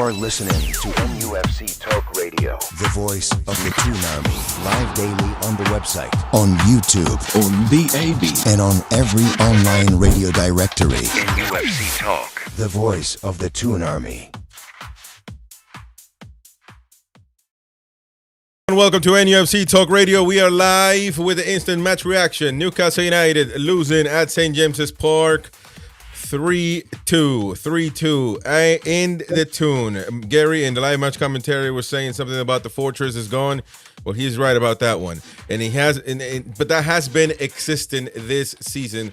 are listening to NUFC Talk Radio, the voice of the Toon Army, live daily on the website, on YouTube, on DAB, and on every online radio directory. NUFC Talk, the voice of the Toon Army. Welcome to NUFC Talk Radio. We are live with the instant match reaction. Newcastle United losing at St. James's Park 3-2. I end the tune. Gary in the live match commentary was saying something about the fortress is gone. Well, he's right about that one. And he has, but that has been existing this season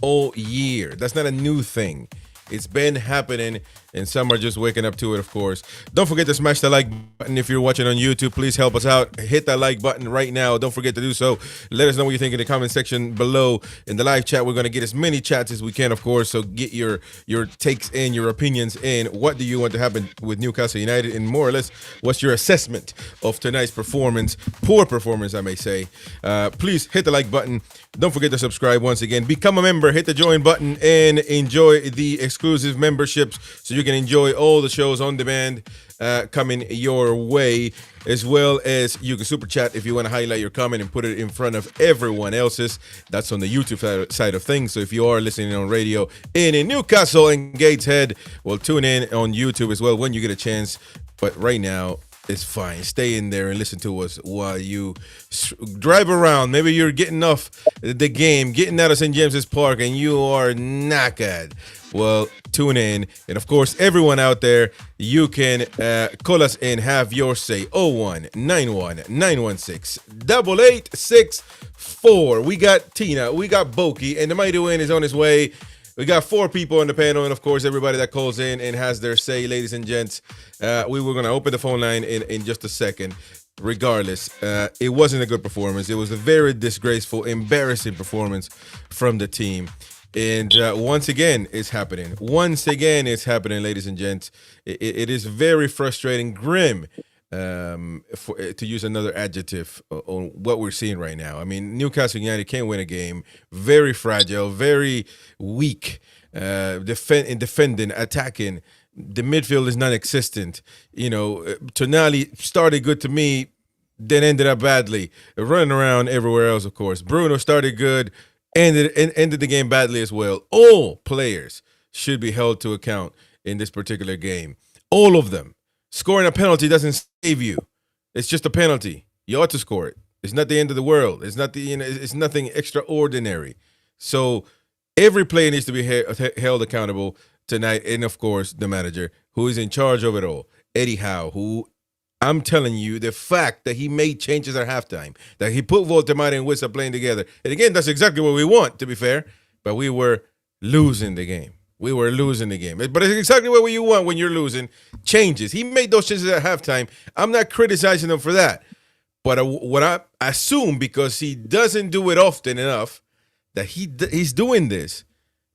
all year. That's not a new thing. It's been happening, and some are just waking up to it, of course. Don't forget to smash the like button if you're watching on YouTube. Please help us out. Hit that like button right now. Don't forget to do so. Let us know what you think in the comment section below. In the live chat, we're going to get as many chats as we can, of course. So get your takes in, your opinions in. What do you want to happen with Newcastle United? And more or less, what's your assessment of tonight's performance? Poor performance, I may say. Please hit the like button. Don't forget to subscribe once again. Become a member. Hit the join button and enjoy the exclusive memberships so you can enjoy all the shows on demand coming your way, as well as you can super chat if you want to highlight your comment and put it in front of everyone else's. That's on the YouTube side of things. So if you are listening on radio in Newcastle and Gateshead, well, tune in on YouTube as well when you get a chance. But right now, it's fine. Stay in there and listen to us while you drive around. Maybe you're getting off the game, getting out of St. James's Park, and you are knackered. Well, tune in. And, of course, everyone out there, you can call us and have your say. 01-91916-8864. We got Tina. We got Boki. And the Mighty Win is on his way. We got 4 people on the panel, and of course, everybody that calls in and has their say, ladies and gents. We were going to open the phone line in just a second. Regardless, it wasn't a good performance. It was a very disgraceful, embarrassing performance from the team. And once again, it's happening. Once again, it's happening, ladies and gents. It is very frustrating, grim, to use another adjective on what we're seeing right now. I mean, Newcastle United can't win a game. Very fragile, very weak, defending, attacking. The midfield is non-existent. You know, Tonali started good to me, then ended up badly. Running around everywhere else, of course. Bruno started good, ended the game badly as well. All players should be held to account in this particular game. All of them. Scoring a penalty doesn't save you. It's just a penalty. You ought to score it. It's not the end of the world. It's not it's nothing extraordinary. So every player needs to be held accountable tonight. And of course, the manager who is in charge of it all, Eddie Howe, who I'm telling you, the fact that he made changes at halftime, that he put Voltemade and Wissa playing together. And again, that's exactly what we want, to be fair. But we were losing the game. We were losing the game. But it's exactly what you want when you're losing. Changes. He made those changes at halftime. I'm not criticizing him for that. But what I assume, because he doesn't do it often enough, that he's doing this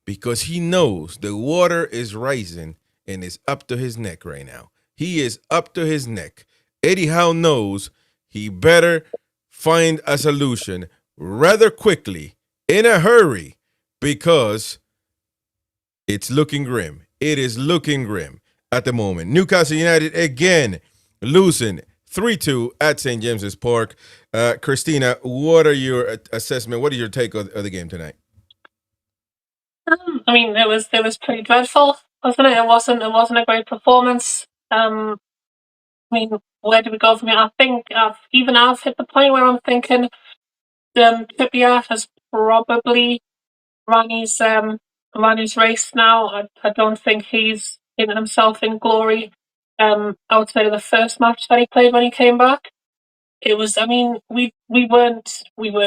because he knows the water is rising and is up to his neck right now. He is up to his neck. Eddie Howe knows he better find a solution rather quickly, in a hurry, because it's looking grim. It is looking grim at the moment. Newcastle United again losing 3-2 at St. James's Park. Christina, what are your assessment? What is your take of the game tonight? I mean, it was pretty dreadful, wasn't it? It wasn't a great performance. I mean, where do we go from here? I think I've hit the point where I'm thinking Trippier has probably run his race now. I don't think he's in himself in glory outside of the first match that he played when he came back. It was, I mean, we weren't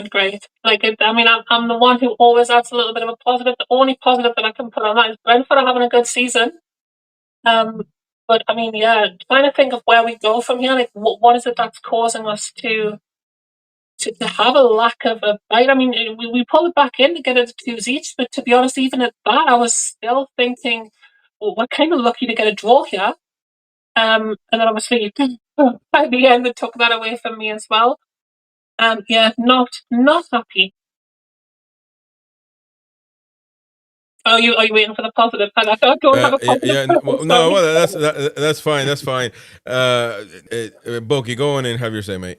great. Like, I mean, I'm the one who always adds a little bit of a positive. The only positive that I can put on that is Brentford are having a good season. But I mean, yeah, trying to think of where we go from here. Like, what is it that's causing us to have a lack of a bite? I mean, we pulled it back in to get it to 2s each, but to be honest, even at that, I was still thinking, well, we're kind of lucky to get a draw here. And then obviously by the end, it took that away from me as well. Yeah, not happy. Oh, are you waiting for the positive? I don't have a positive. That's fine. That's fine. Boki, go on and have your say, mate.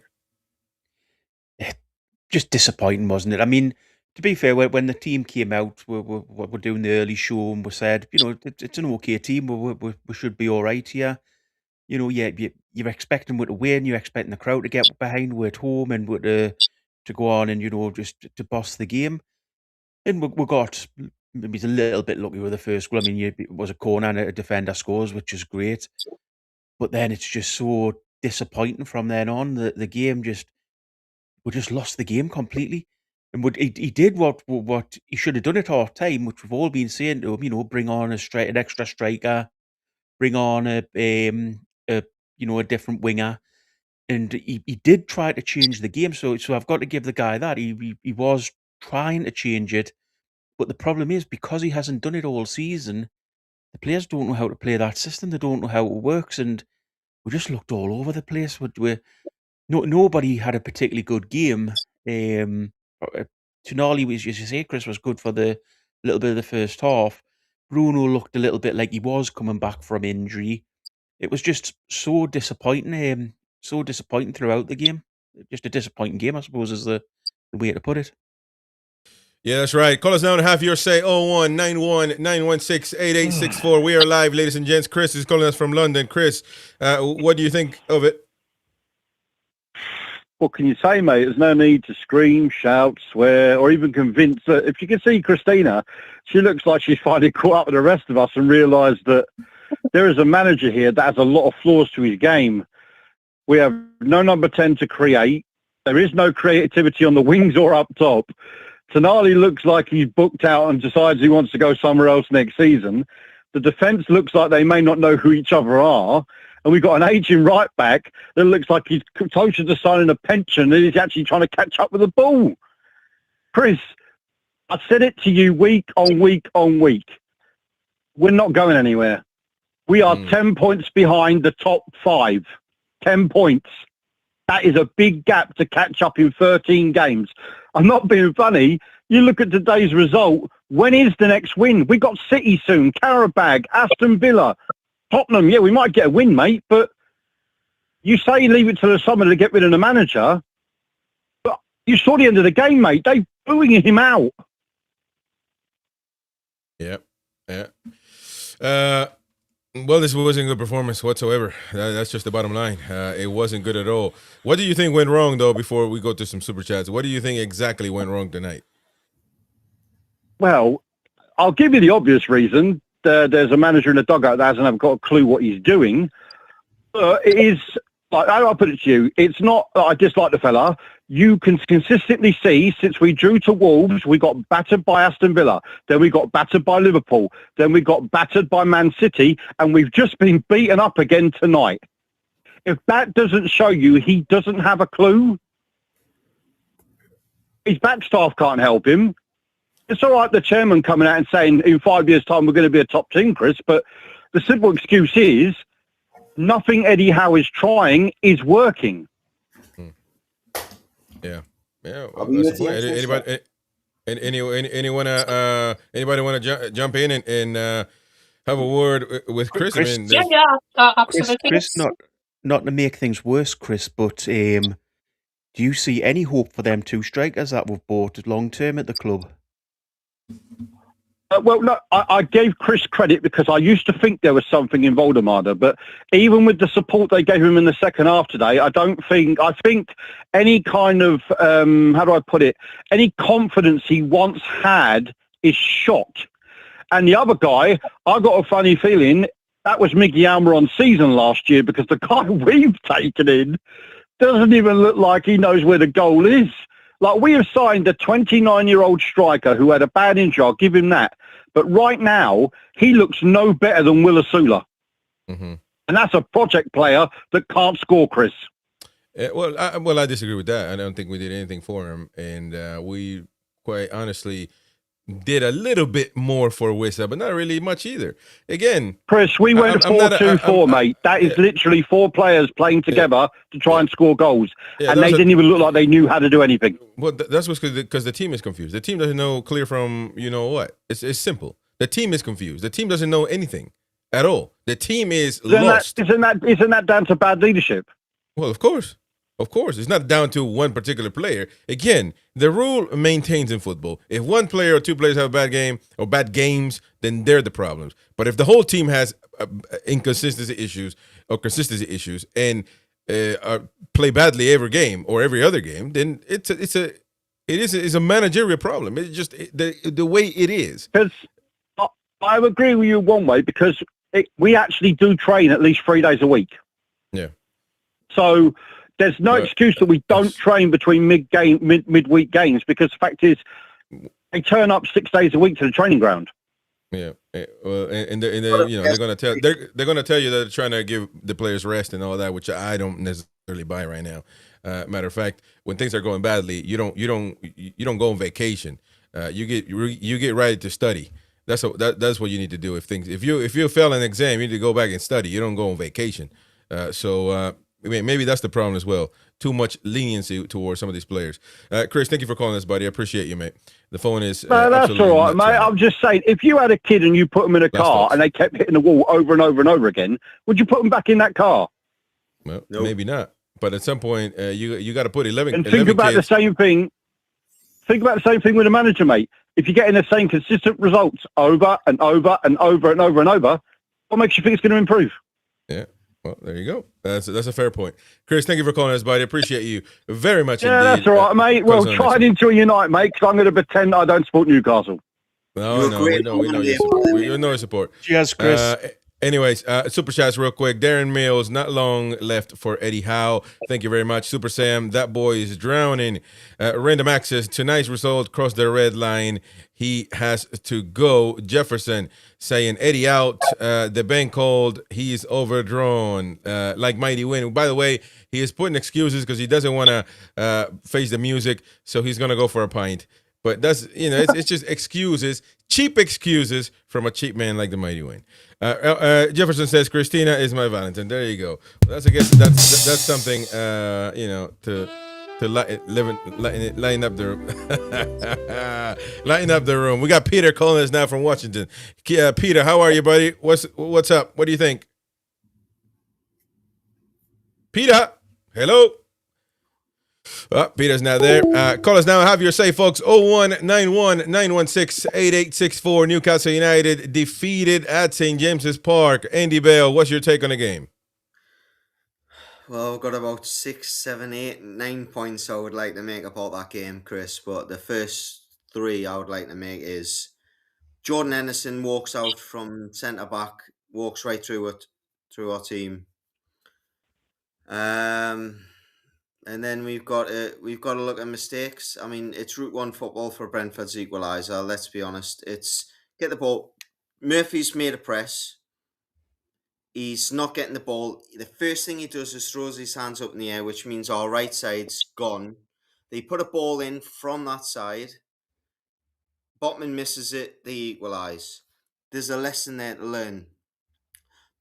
Just disappointing, wasn't it? I mean, to be fair, when the team came out, we're doing the early show and we said, it's an okay team. We should be all right here. You're expecting we're to win. You're expecting the crowd to get behind. We're at home and we're to go on and just to boss the game. And we got maybe a little bit lucky with the first goal. I mean, it was a corner and a defender scores, which is great. But then it's just so disappointing from then on. The game we just lost the game completely. And he did what he should have done at half time, which we've all been saying to him. Bring on an extra striker, bring on a different winger, and he did try to change the game. So I've got to give the guy that he was trying to change it, but the problem is because he hasn't done it all season, the players don't know how to play that system. They don't know how it works, and we just looked all over the place. Nobody had a particularly good game. Tonali, as you say, Chris, was good for the little bit of the first half. Bruno looked a little bit like he was coming back from injury. It was just so disappointing. So disappointing throughout the game. Just a disappointing game, I suppose, is the way to put it. Yeah, that's right. Call us now to have your say. 0191-916-8864. We are live, ladies and gents. Chris is calling us from London. Chris, what do you think of it? What can you say, mate? There's no need to scream, shout, swear, or even convince. If you can see Christina, she looks like she's finally caught up with the rest of us and realised that there is a manager here that has a lot of flaws to his game. We have no number 10 to create. There is no creativity on the wings or up top. Tonali looks like he's booked out and decides he wants to go somewhere else next season. The defence looks like they may not know who each other are. And we've got an aging right back that looks like he's closer to signing a pension than he's actually trying to catch up with the ball. Chris, I said it to you week on week on week. We're not going anywhere. We are 10 points behind the top 5. 10 points. That is a big gap to catch up in 13 games. I'm not being funny. You look at today's result. When is the next win? We got City soon, Qarabag, Aston Villa, Tottenham. Yeah, we might get a win, mate, but you say leave it to the summer to get rid of the manager. But you saw the end of the game, mate. They're booing him out. Yeah. Well, this wasn't a good performance whatsoever. That's just the bottom line. It wasn't good at all. What do you think went wrong, though, before we go to some super chats? What do you think exactly went wrong tonight? Well, I'll give you the obvious reason. There's a manager in the dugout that hasn't got a clue what he's doing. It is, like, how do I put it to you? It's not that I dislike the fella. You can consistently see since we drew to Wolves, we got battered by Aston Villa. Then we got battered by Liverpool. Then we got battered by Man City. And we've just been beaten up again tonight. If that doesn't show you he doesn't have a clue, his back staff can't help him. It's all right, the chairman coming out and saying in 5 years' time we're going to be a top team, Chris, but the simple excuse is nothing Eddie Howe is trying is working. Yeah. Well, that's the point. Anybody want to jump in and have a word with Chris? Absolutely. Chris, not to make things worse, Chris, but do you see any hope for them 2 strikers that we've bought long term at the club? Well, no, I gave Chris credit because I used to think there was something in Voldemar, but even with the support they gave him in the second half today, I think any kind of, how do I put it, any confidence he once had is shot. And the other guy, I got a funny feeling that was Miggy Almiron season last year because the guy we've taken in doesn't even look like he knows where the goal is. Like, we have signed a 29-year-old striker who had a bad injury. I'll give him that. But right now, he looks no better than Will Asula. Mm-hmm. And that's a project player that can't score, Chris. I disagree with that. I don't think we did anything for him. And we, quite honestly, did a little bit more for Wissa, but not really much either. Again, Chris, we went 4-2-4, mate. That is literally 4 players playing together to try and score goals. And they didn't even look like they knew how to do anything. Well, that's because the team is confused. The team doesn't know clear from you know what. It's simple. The team is confused. The team doesn't know anything at all. The team is lost. Isn't that down to bad leadership? Well, of course. Of course. It's not down to one particular player. Again, the rule maintains in football. If one player or two players have a bad game or bad games, then they're the problems. But if the whole team has inconsistency issues or consistency issues and play badly every game or every other game, then it's a managerial problem. It's just the way it is. Because I agree with you one way, because we actually do train at least 3 days a week. Yeah. So there's no excuse that we don't train between midweek games, because the fact is they turn up 6 days a week to the training ground. Yeah. Well, and they're gonna tell you that they're trying to give the players rest and all that, which I don't necessarily buy right now. Matter of fact, when things are going badly, you don't go on vacation. You get ready to study. That's what you need to do. If you fail an exam, you need to go back and study. You don't go on vacation. Maybe that's the problem as well. Too much leniency towards some of these players. Chris, thank you for calling us, buddy. I appreciate you, mate. The phone is no, that's all right, mate. I'm just saying, if you had a kid and you put them in a car and they kept hitting the wall over and over and over again, would you put them back in that car? Well, maybe not. But at some point, you got to put 11. And think about the same thing. Think about the same thing with a manager, mate. If you're getting the same consistent results over and over and over and over and over, what makes you think it's going to improve? Yeah. Well, there you go. That's a fair point. Chris, thank you for calling us, buddy. Appreciate you very much indeed. That's all right, mate. Well, try and enjoy your night, mate, because I'm going to pretend I don't support Newcastle. No, we know your support. We know your support. Cheers, Chris. Anyways, super chats real quick. Darren Mills, not long left for Eddie Howe. Thank you very much. Super Sam, that boy is drowning. Random access, tonight's result crossed the red line. He has to go. Jefferson saying Eddie out. The bank called. He's overdrawn. Like Mighty Win. By the way, he is putting excuses because he doesn't want to face the music, so he's gonna go for a pint. But that's it's just excuses, cheap excuses from a cheap man like the Mighty Win. Jefferson says Christina is my Valentine. There you go. That's that's something to lighten up the lighten up the room. We got Peter calling us now from Washington. Peter, how are you, buddy? What's up? What do you think? Peter, hello. Peter's not there. Call us now. Have your say, folks. 0191-916-8864. Newcastle United defeated at St. James's Park. Andy Bale, what's your take on the game? Well, I've got about 6, 7, 8, 9 points I would like to make about that game, Chris. But the first 3 I would like to make is Jordan Henderson walks out from centre back, walks right through our team. And then we've got to look at mistakes. I mean, it's Route 1 football for Brentford's equaliser. Let's be honest. It's get the ball. Murphy's made a press. He's not getting the ball. The first thing he does is throws his hands up in the air, which means our right side's gone. They put a ball in from that side. Botman misses it. They equalise. There's a lesson there to learn.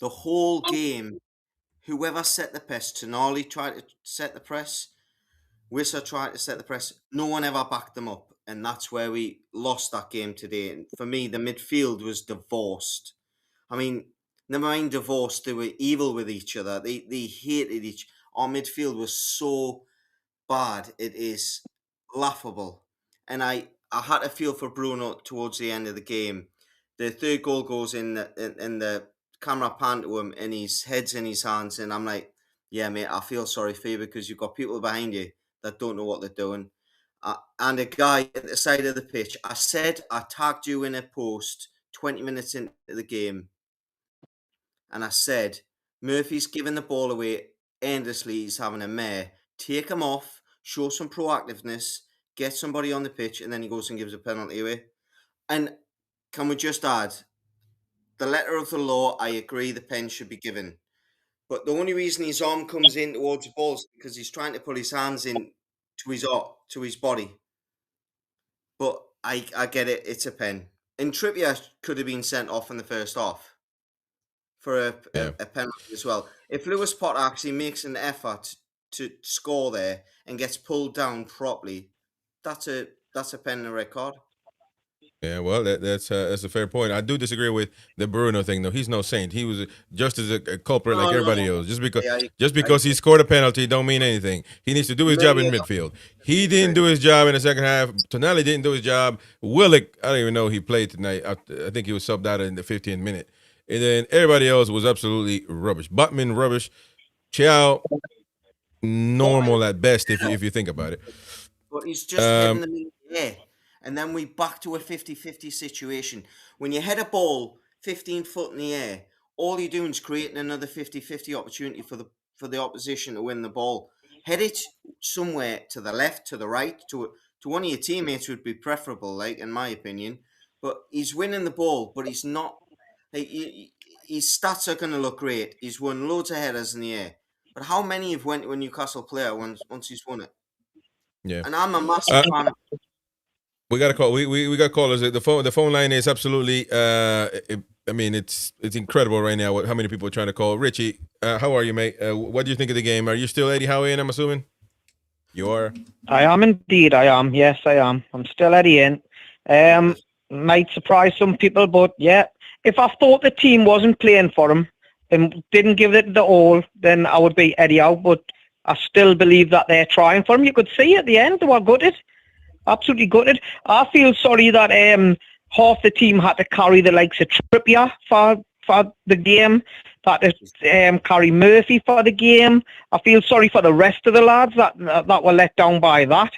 The whole game, whoever set the press, Tonali tried to set the press, Wissa tried to set the press, no one ever backed them up, and that's where we lost that game today. And for me, the midfield was divorced. I mean, never mind divorced, they were evil with each other. They hated our midfield was so bad, it is laughable. And I had to feel for Bruno towards the end of the game. The third goal goes in the camera pan to him and his head's in his hands, and I'm like, yeah, mate, I feel sorry for you because you've got people behind you that don't know what they're doing. And a guy at the side of the pitch, I tagged you in a post 20 minutes into the game, and I said, Murphy's giving the ball away endlessly, he's having a mare. Take him off, show some proactiveness, get somebody on the pitch, and then he goes and gives a penalty away. And can we just add, the letter of the law, I agree the pen should be given. But the only reason his arm comes in towards the ball is because he's trying to put his hands in to his body. But I get it, it's a pen. And Trippier could have been sent off in the first half for a penalty as well. If Lewis Potter actually makes an effort to score there and gets pulled down properly, that's a pen and a red card. Yeah, well, that's a fair point. I do disagree with the Bruno thing, though. He's no saint. He was just as a culprit like everybody else. Just because he scored a penalty don't mean anything. He needs to do his job in midfield. He didn't do his job in the second half. Tonali didn't do his job. Willick, I don't even know he played tonight. I think he was subbed out in the 15th minute. And then everybody else was absolutely rubbish. Buttman, rubbish. Chow, normal at best if you think about it. But he's just hitting them in the air. And then we back to a 50-50 situation. When you head a ball 15 foot in the air, all you're doing is creating another 50-50 opportunity for the opposition to win the ball. Head it somewhere to the left, to the right, to one of your teammates would be preferable, like, in my opinion. But he's winning the ball, but he's not. Like, his stats are going to look great. He's won loads of headers in the air. But how many have went to a Newcastle player once he's won it? Yeah. And I'm a massive fan of it. We got a call. We got callers. The phone line is absolutely. I mean, it's incredible right now. How many people are trying to call? Richie, how are you, mate? What do you think of the game? Are you still Eddie Howe in? I'm assuming. You are. I am indeed. I am. Yes, I am. I'm still Eddie in. Might surprise some people, but yeah. If I thought the team wasn't playing for him and didn't give it the all, then I would be Eddie Howe. But I still believe that they're trying for him. You could see at the end they were gutted. Absolutely gutted. I feel sorry that half the team had to carry the likes of Trippier for the game, that carry Murphy for the game. I feel sorry for the rest of the lads that were let down by that.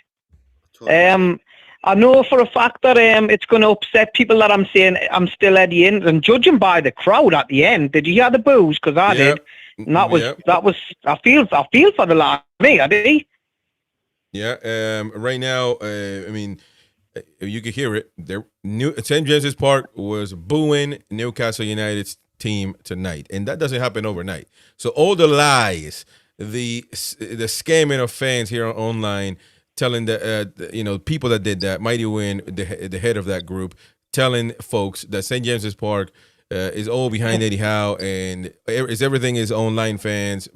I know for a fact that it's going to upset people that I'm saying I'm still Eddie in, and judging by the crowd at the end. Did you hear the boos? Because I did. And that was. I feel for the lad. Me, I did. Yeah. Right now, I mean, you can hear it. St. James's Park was booing Newcastle United's team tonight, and that doesn't happen overnight. So all the lies, the scamming of fans here online, telling the people that did that, Mighty Win, the head of that group, telling folks that St. James's Park is all behind Eddie Howe and everything is online fans,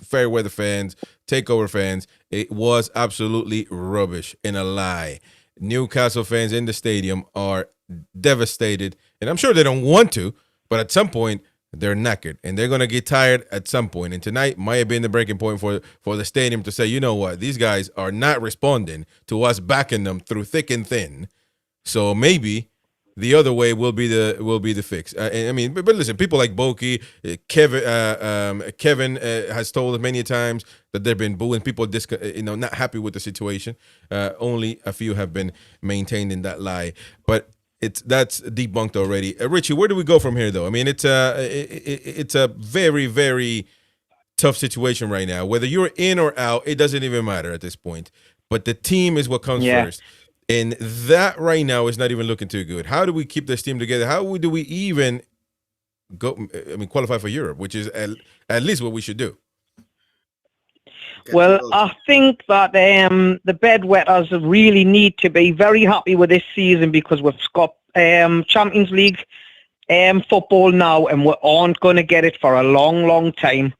fair weather fans, takeover fans. It was absolutely rubbish and a lie. Newcastle fans in the stadium are devastated, and I'm sure they don't want to, but at some point they're knackered and they're going to get tired at some point. And tonight might have been the breaking point for the stadium to say, you know what, these guys are not responding to us backing them through thick and thin. So maybe the other way will be the fix. I mean, but listen, people like Boki, Kevin has told us many times that they've been booing people, not happy with the situation. Only a few have been maintained in that lie, but that's debunked already. Richie, where do we go from here, though? I mean, it's a very, very tough situation right now. Whether you're in or out, it doesn't even matter at this point. But the team is what comes first. And that right now is not even looking too good. How do we keep this team together? How do we even qualify for Europe, which is at least what we should do? Well, I think that the bedwetters really need to be very happy with this season because we've got Champions League football now and we aren't going to get it for a long, long time.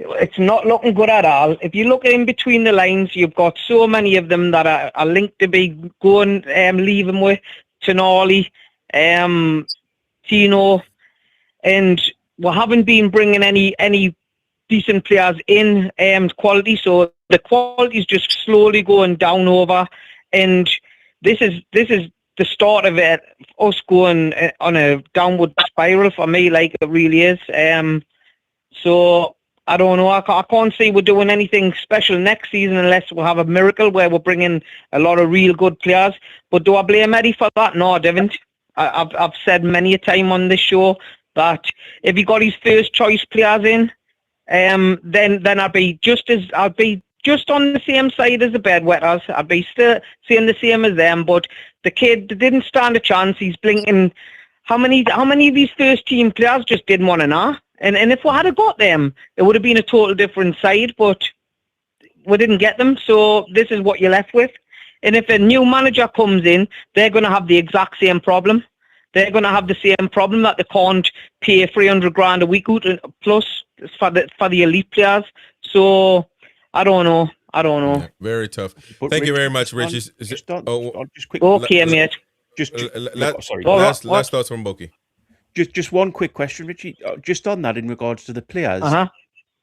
It's not looking good at all. If you look in between the lines, you've got so many of them that are linked to be going, leaving with Tonali, Tino, and we haven't been bringing any decent players in quality. So the quality is just slowly going down over, and this is the start of it. Us going on a downward spiral for me, like it really is. So. I don't know. I can't say we're doing anything special next season unless we have a miracle where we're bringing a lot of real good players. But do I blame Eddie for that? No, I don't. I've said many a time on this show that if he got his first choice players in, then I'd be just on the same side as the bedwetters. I'd be still saying the same as them. But the kid didn't stand a chance. He's blinking. How many of these first team players just didn't want to know? And if we had got them, it would have been a total different side, but we didn't get them, so this is what you're left with. And if a new manager comes in, they're going to have the exact same problem. They're going to have the same problem that they can't pay 300 grand a week plus for the elite players. So I don't know. Yeah, very tough. Thank you very much, Rich. Just quick. Okay, mate. last thoughts from Boki. Just one quick question, Richie. Just on that, in regards to the players,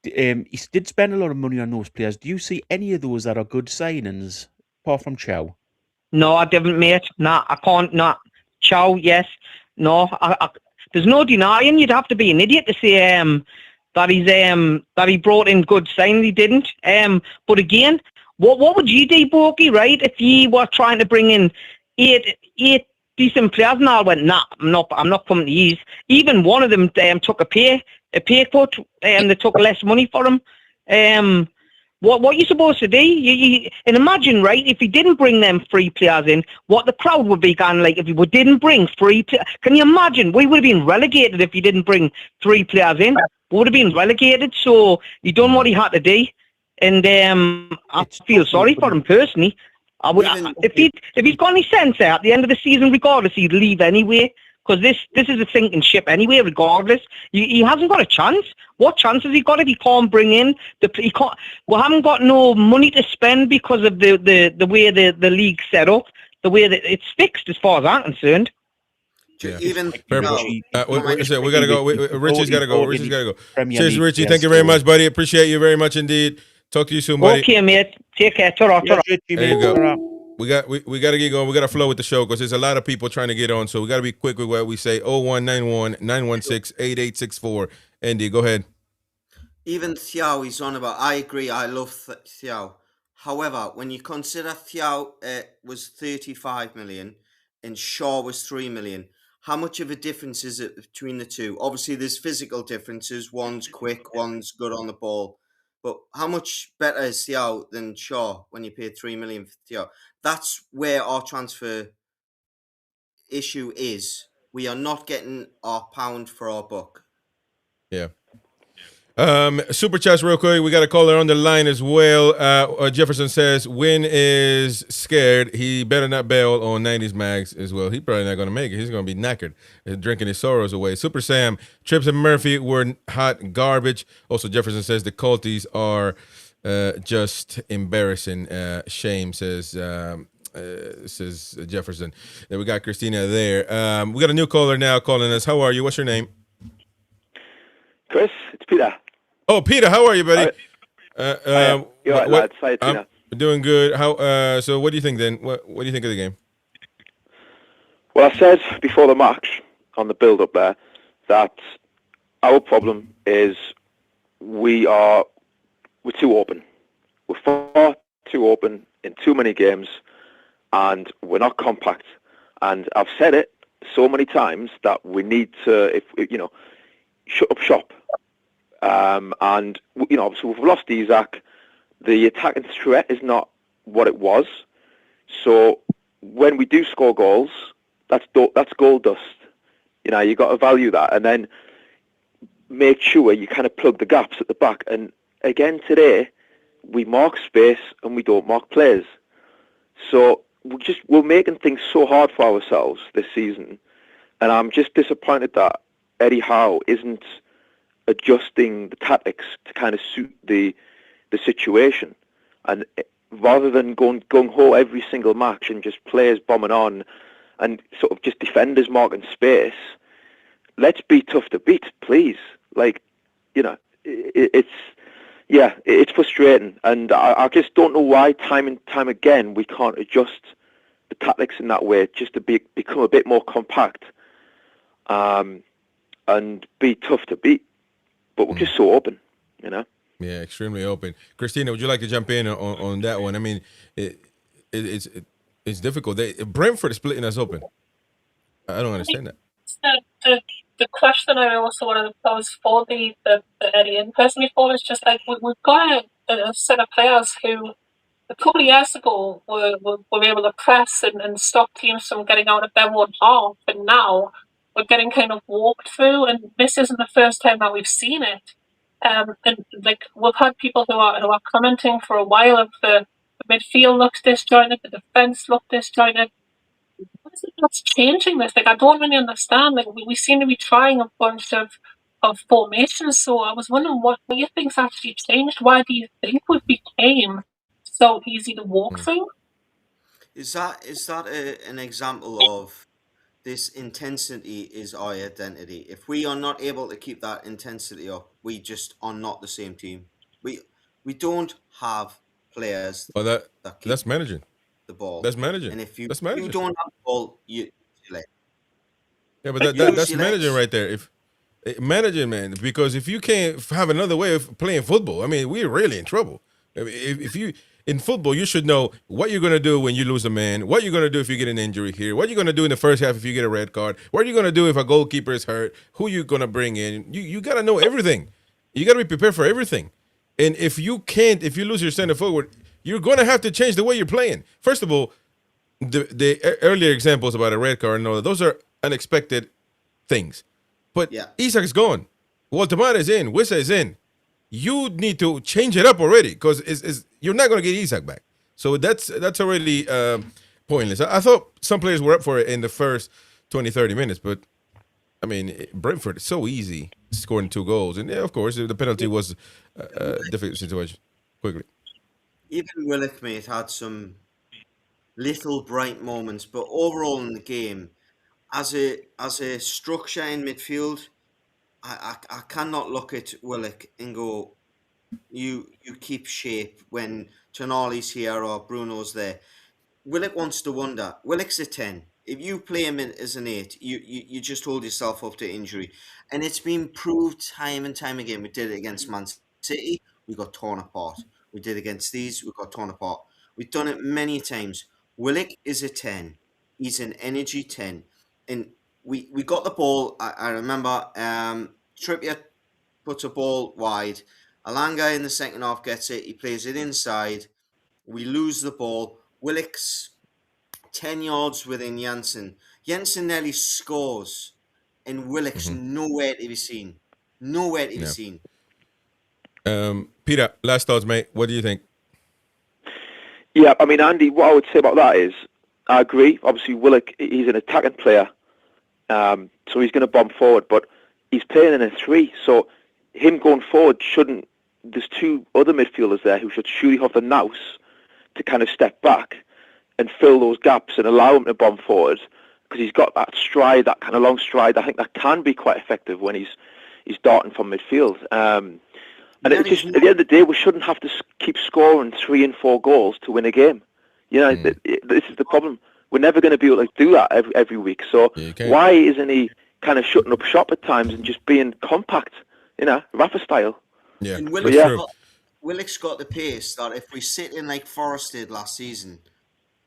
he did spend a lot of money on those players. Do you see any of those that are good signings, apart from Chow? No, I didn't, mate. Nah, I can't. Nah, Chow, yes. No, there's no denying. You'd have to be an idiot to say that he brought in good signings. He didn't. But again, what would you do, Borky, right? If you were trying to bring in eight decent players, and I went, nah, I'm not coming to these. Even one of them took a pay cut, and they took less money for him. What are you supposed to do? And imagine, right, if he didn't bring them free players in, what the crowd would be going like if he didn't bring free players. Can you imagine? We would have been relegated if he didn't bring 3 players in. We would have been relegated. So he done what he had to do, and I feel sorry for him personally. If he's got any sense at the end of the season, regardless, he'd leave anyway. Because this is a sinking ship anyway, regardless. He hasn't got a chance. What chance has he got if he can't bring in we haven't got no money to spend because of the way the league's set up, the way that it's fixed as far as I'm concerned. Yeah. Even we gotta go. Richie's gotta go. Cheers, Richie. Thank you very much, buddy. Appreciate you very much indeed. Talk to you soon, buddy. Okay, mate. Take care. Ta-ra. There you go. We got to get going. We got to flow with the show because there's a lot of people trying to get on. So we got to be quick with what we say. 0191-916-8864. Andy, go ahead. Even Thiaw, he's on about. I agree. I love Thiaw. However, when you consider Thiaw was 35 million and Shaw was 3 million, how much of a difference is it between the two? Obviously, there's physical differences. One's quick, one's good on the ball. But how much better is Thiaw than Shaw when you paid 3 million for Thiaw? That's where our transfer issue is. We are not getting our pound for our buck. Yeah. Super chats real quick. We got a caller on the line as well. Jefferson says, Win is scared. He better not bail on 90s mags as well. He probably not going to make it. He's going to be knackered, drinking his sorrows away. Super Sam, Trips and Murphy were hot garbage. Also, Jefferson says the culties are just embarrassing. Shame, says Jefferson. Then we got Christina there. We got a new caller now calling us. How are you? What's your name? Chris, it's Peter. Oh, Peter, how are you, buddy? You're right, lads. How you doing? I'm doing good. How? So, what do you think then? What do you think of the game? Well, I said before the match on the build-up there that our problem is we're too open. We're far too open in too many games, and we're not compact. And I've said it so many times that we need to, shut up shop. And obviously we've lost Isaac. The attacking threat is not what it was. So when we do score goals, that's goal dust. You got to value that, and then make sure you kind of plug the gaps at the back. And again today, we mark space and we don't mark players. So we're making things so hard for ourselves this season, and I'm just disappointed that Eddie Howe isn't adjusting the tactics to kind of suit the situation. And rather than going gung-ho every single match and just players bombing on and sort of just defenders marking space, let's be tough to beat, please. It's frustrating. And I just don't know why time and time again we can't adjust the tactics in that way just to become a bit more compact and be tough to beat. But we're just so open, Yeah, extremely open. Christina, would you like to jump in on that one? I mean, it's difficult. Brentford is splitting us open. I don't understand that. The question I also wanted to pose for the Eddie and personally for is just like we've got a set of players who a couple of years ago were able to press and stop teams from getting out of their own half, and now we're getting kind of walked through, and this isn't the first time that we've seen it. And like we've had people who are commenting for a while of the midfield looks disjointed, the defense looked disjointed. What is it that's changing this? Like I don't really understand. Like we seem to be trying a bunch of formations. So I was wondering what do you think's actually changed? Why do you think we became so easy to walk through? Is that an example of this intensity is our identity. If we are not able to keep that intensity up, we just are not the same team. We don't have players Well, that keep that's managing. the ball. That's managing. And if you That's managing. don't have the ball, you let. Yeah, but that's managing right there. If managing, man, because if you can't have another way of playing football, I mean, we're really in trouble. I mean, if you in football, you should know what you're gonna do when you lose a man, what you're gonna do if you get an injury here, what you're gonna do in the first half if you get a red card, what are you gonna do if a goalkeeper is hurt, who you're gonna bring in. You gotta know everything. You gotta be prepared for everything. And if you lose your center forward, you're gonna have to change the way you're playing. First of all, the earlier examples about a red card and all that, those are unexpected things. But Isak's gone. Waltemar is in. Wissa is in. You need to change it up already because you're not going to get Isak back. So that's already pointless. I thought some players were up for it in the first 20, 30 minutes. But, I mean, Brentford is so easy scoring 2 goals. And, yeah, of course, the penalty was a difficult situation. Quickly. Even Willock, mate, had some little bright moments. But overall in the game, as a structure in midfield, I cannot look at Willock and go, you keep shape when Tonali's here or Bruno's there. Willock wants to wonder. Willock's a 10. If you play him as an 8, you just hold yourself up to injury. And it's been proved time and time again. We did it against Man City, we got torn apart. We did against these, we got torn apart. We've done it many times. Willock is a 10. He's an energy 10. And we got the ball. I remember Trippier puts a ball wide. Alanga in the second half gets it. He plays it inside. We lose the ball. Willock's 10 yards within Janssen. Janssen nearly scores. And Willock's nowhere to be seen. Nowhere to be seen. Peter, last thoughts, mate. What do you think? Yeah, I mean, Andy, what I would say about that is, I agree. Obviously, Willock, he's an attacking player. So he's going to bomb forward, but he's playing in a 3. So him going forward shouldn't. There's 2 other midfielders there who should surely have the nous to kind of step back and fill those gaps and allow him to bomb forward because he's got that stride, that kind of long stride. I think that can be quite effective when he's darting from midfield. And it's just, at the end of the day, we shouldn't have to keep scoring 3 and 4 goals to win a game. You know, this is the problem. We're never going to be able to do that every week. So why isn't he kind of shutting up shop at times and just being compact, you know, Rafa style? Yeah, and Willock's got the pace that if we sit in like Forest did last season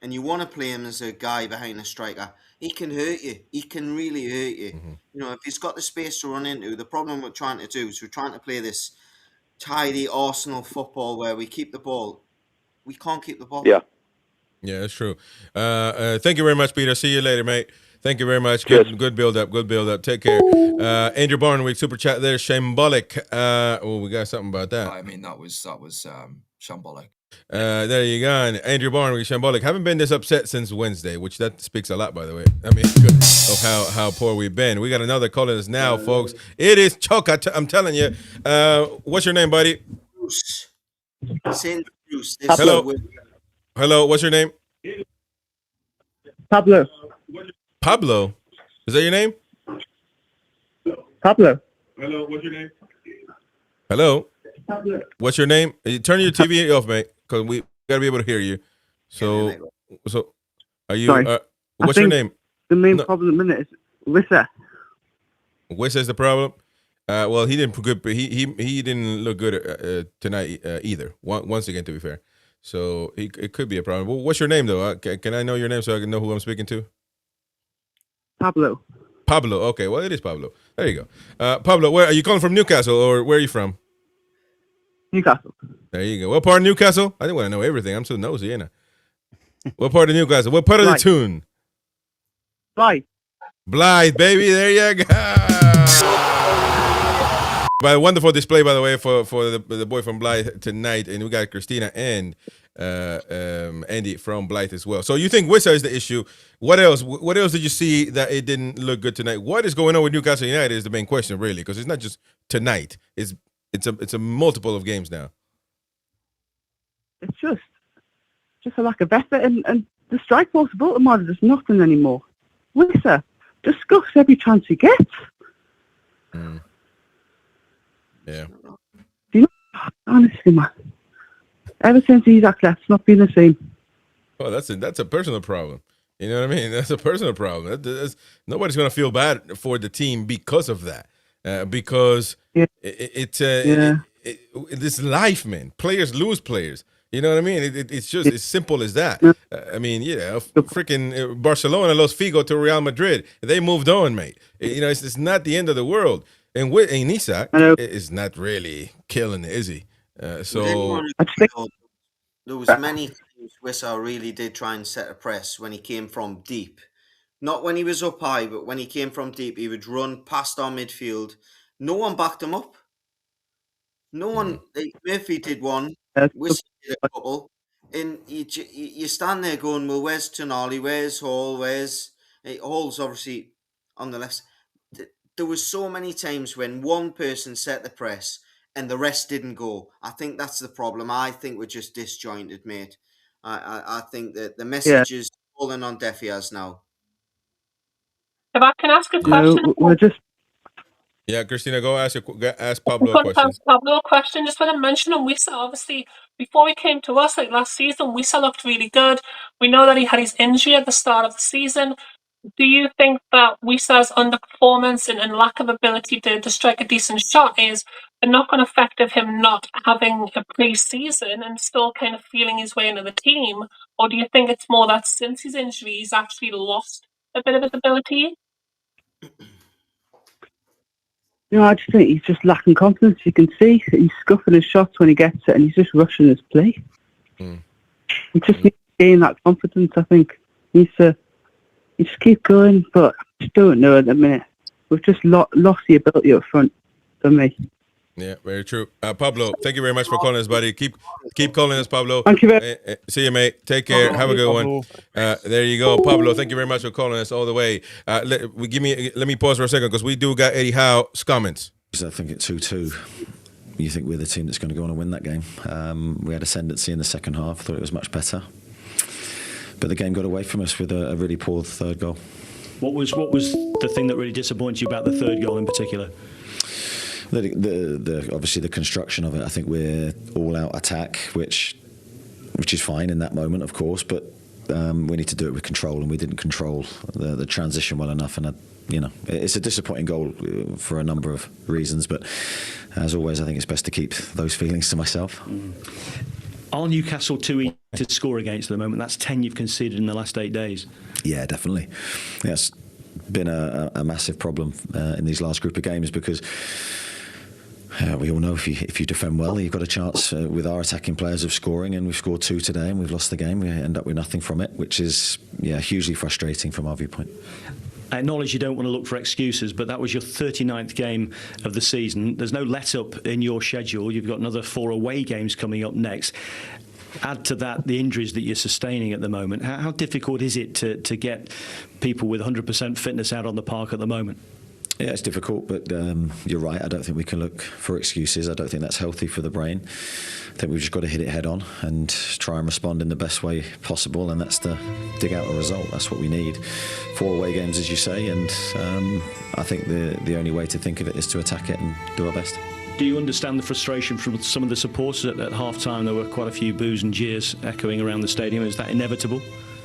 and you want to play him as a guy behind a striker, he can hurt you. He can really hurt you. You know, if he's got the space to run into, the problem we're trying to do is we're trying to play this tidy Arsenal football where we keep the ball. We can't keep the ball. Yeah. Yeah, that's true. Thank you very much, Peter. See you later, mate. Thank you very much. Good build up. Good build up. Take care. Andrew Barnwick, super chat there. Shambolic. We got something about that. I mean, that was shambolic. There you go. Andrew Barnwick, Shambolic. Haven't been this upset since Wednesday, which that speaks a lot, by the way. I mean, of how poor we've been. We got another caller us now, folks. It is Chuck. I'm telling you. What's your name, buddy? Bruce. Saint Bruce. Hello. What's your name? Pablo. Pablo? Is that your name? Pablo. Hello, what's your name? Hello? Pablo. What's your name? Turn your TV off, mate, because we got to be able to hear you. So are you, what's your name? The main problem at the minute is Wissa. Wissa is the problem? Well, he didn't he didn't look good tonight either, once again, to be fair. So it could be a problem. Well, what's your name, though? Can I know your name so I can know who I'm speaking to? Pablo. Pablo. Okay, well, it is Pablo. There you go. Pablo, where are you calling from? Newcastle, or where are you from? Newcastle. There you go. What part of Newcastle? I didn't want to know everything. I'm so nosy, ain't I? What part of Newcastle? What part of the Toon? Blythe. Blythe, baby. There you go. By a wonderful display, by the way, for the boy from Blythe tonight, and we got Christina and Andy from Blythe as well. So you think Wissa is the issue? What else? What else did you see that it didn't look good tonight? What is going on with Newcastle United is the main question, really, because it's not just tonight. It's a multiple of games now. It's just a lack of effort, and the strike force of Baltimore is just nothing anymore. Wissa, discuss every chance he gets. Yeah. You know, honestly, man. Ever since he's actually, it's not been the same. Well, that's a personal problem. You know what I mean? That's a personal problem. Nobody's going to feel bad for the team because of that. Because it's this life, man. Players lose players. You know what I mean? It's just as simple as that. I mean, freaking Barcelona lost Figo to Real Madrid. They moved on, mate. You know, it's not the end of the world. And with Isak is not really killing it, is he? So there was many times Wissel really did try and set a press when he came from deep. Not when he was up high, but when he came from deep, he would run past our midfield. No one backed him up. No one. Murphy did one. Wissel did a couple. And you stand there going, well, where's Tonali? Where's Hall? Hall's obviously on the left. There was so many times when one person set the press and the rest didn't go. I think that's the problem. I think we're just disjointed, mate. I think that the message is falling on deaf ears now. If I can ask a question. We're just... Yeah, Christina, go ask Pablo a question. Ask Pablo a question. Just want to mention on Wissel, obviously, before he came to us, like last season, Wissel looked really good. We know that he had his injury at the start of the season. Do you think that Wissel's underperformance and lack of ability to strike a decent shot is a knock-on effect of him not having a pre-season and still kind of feeling his way into the team? Or do you think it's more that since his injury, he's actually lost a bit of his ability? I just think he's just lacking confidence. You can see he's scuffing his shots when he gets it and he's just rushing his play. He just needs to gain that confidence, I think. He just keep going, but I just don't know at the minute. We've just lost the ability up front for me. Yeah, very true. Pablo, thank you very much for calling us, buddy. Keep calling us, Pablo. Thank you very much. See you, mate. Take care. Have a good one. There you go, Pablo. Thank you very much for calling us all the way. Let me pause for a second because we do got Eddie Howe's comments. I think it's 2-2. You think we're the team that's going to go on and win that game. We had ascendancy in the second half. Thought it was much better. But the game got away from us with a really poor third goal. What was the thing that really disappoints you about the third goal in particular? Obviously the construction of it. I think we're all out attack, which is fine in that moment, of course. But we need to do it with control, and we didn't control the transition well enough. And it's a disappointing goal for a number of reasons. But as always, I think it's best to keep those feelings to myself. Are Newcastle too easy to score against at the moment? That's 10 you've conceded in the last 8 days. Yeah, definitely. It's been a massive problem in these last group of games because we all know if you defend well, you've got a chance with our attacking players of scoring, and we've scored 2 today and we've lost the game. We end up with nothing from it, which is hugely frustrating from our viewpoint. I acknowledge you don't want to look for excuses, but that was your 39th game of the season. There's no let-up in your schedule. You've got another 4 away games coming up next. Add to that the injuries that you're sustaining at the moment. How difficult is it to get people with 100% fitness out on the park at the moment? Yeah, it's difficult, but you're right. I don't think we can look for excuses. I don't think that's healthy for the brain. I think we've just got to hit it head on and try and respond in the best way possible, and that's to dig out a result. That's what we need. 4 away games, as you say, and I think the only way to think of it is to attack it and do our best. Do you understand the frustration from some of the supporters at half-time? There were quite a few boos and jeers echoing around the stadium. Is that inevitable?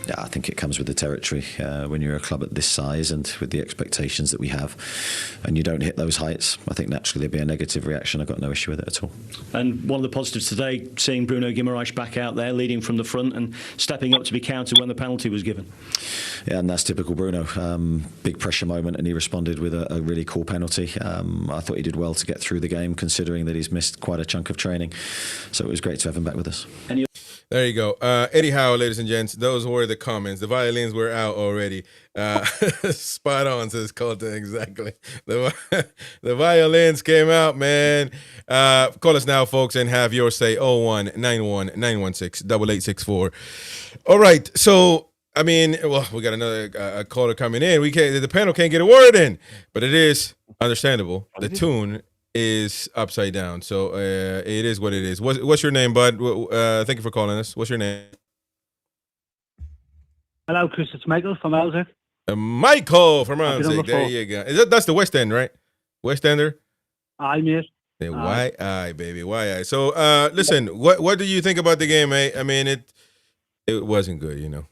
Yeah, I think it comes with the territory when you're a club at this size and with the expectations that we have, and you don't hit those heights. I think naturally there'd be a negative reaction. I've got no issue with it at all. And one of the positives today, seeing Bruno Guimaraes back out there, leading from the front and stepping up to be counted when the penalty was given. Yeah, and that's typical Bruno. Big pressure moment, and he responded with a really cool penalty. I thought he did well to get through the game, considering that he's missed quite a chunk of training. So it was great to have him back with us. There you go. Eddie Howe, ladies and gents. Those were the comments. The violins were out already. Spot on, says Colton. Exactly. The violins came out, man. Call us now, folks, and have your say. 01919168864. All right. So, I mean, well, we got another caller coming in. The panel can't get a word in, but it is understandable. The tune is upside down, so it is what it is. What's your name, bud? Thank you for calling us. What's your name? Hello, Chris. It's Michael from Elder. Michael from I've been on Ramsey. There before. you go. That's the West End, right? West Ender? Aye, mate. Yeah, why baby? Why So listen, what do you think about the game, mate? I mean it wasn't good, you know.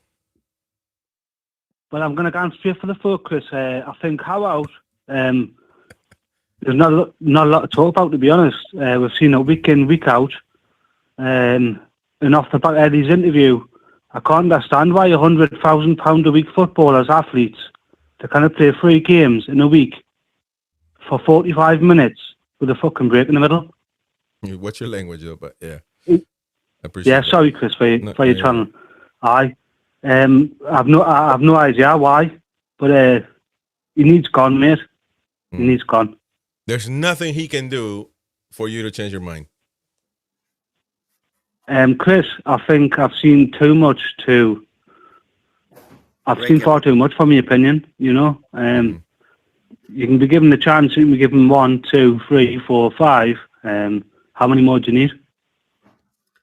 Well, I'm going to go straight for the foot, Chris. I think how out. There's not a lot to talk about, to be honest. We've seen it week in, week out. And off the back of Eddie's interview, I can't understand why £100,000 a week footballers, athletes, they kind of play 3 games in a week for 45 minutes with a fucking break in the middle. What's your language, though? But yeah, I appreciate that. Sorry, Chris, for your channel. Aye. I've no idea why, but he needs gone, mate. He needs gone. There's nothing he can do for you to change your mind. Chris, I think I've seen too much to. I've seen far too much, from my opinion. You know, you can be given the chance. You can be given 1, 2, 3, 4, 5. How many more do you need?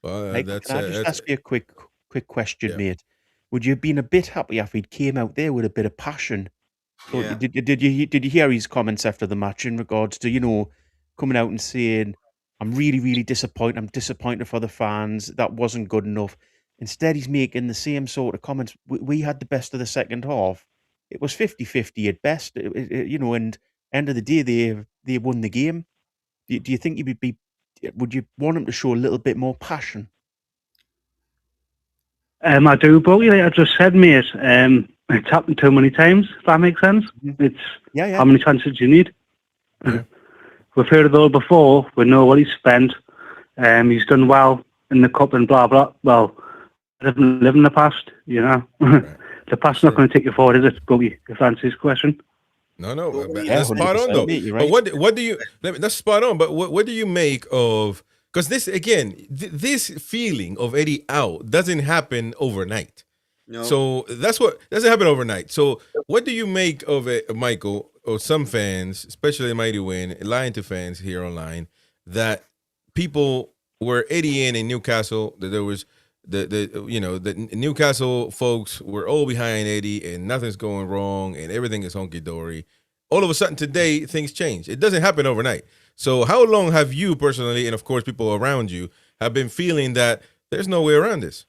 Well, Can I just ask you a quick question, mate? Would you have been a bit happier if he'd came out there with a bit of passion? Yeah. Did you hear his comments after the match in regards to, you know, coming out and saying, I'm really, really disappointed. I'm disappointed for the fans. That wasn't good enough. Instead, he's making the same sort of comments. We had the best of the second half. It was 50-50 at best, you know, and end of the day, they won the game. Do you think would you want him to show a little bit more passion? I do, but like I just said, mate, it's happened too many times, if that makes sense. It's how many chances do you need? Yeah. We've heard it all before. We know what he's spent. He's done well in the cup and blah, blah. Well, live in the past, you know. Right. The past's not going to take you forward, is it, Boogie, if that answers his question? No, that's spot on, though. Right. But what do you... That's spot on, but what do you make of... Because this, again, this feeling of Eddie out doesn't happen overnight. No. So doesn't happen overnight. So what do you make of it, Michael, or some fans, especially Mighty Win, lying to fans here online, that people were Eddie in Newcastle, that there was the Newcastle folks were all behind Eddie and nothing's going wrong and everything is hunky-dory. All of a sudden today, things change. It doesn't happen overnight. So how long have you personally, and of course people around you, have been feeling that there's no way around this?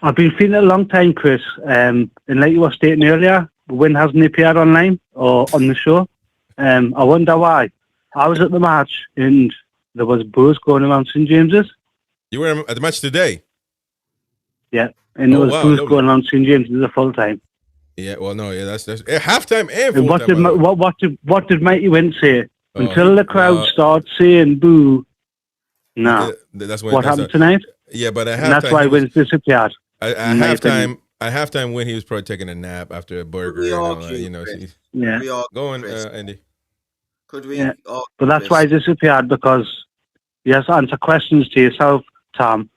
I've been feeling it a long time, Chris. And like you were stating earlier, Win hasn't appeared online or on the show. I wonder why. I was at the match and there was buzz going around St. James's. You were at the match today? Yeah, and there was buzz going around St. James's the full time. Yeah, well, no, yeah, that's halftime and full time. What did Mighty Win say? Until the crowd starts saying boo. No, that's what happened tonight. Yeah, but at halftime, and that's why Win disappeared. At halftime, when he was probably taking a nap after a burger, Go on, Andy. Could we? Yeah. But that's why he disappeared, because he has to answer questions to yourself, Tom,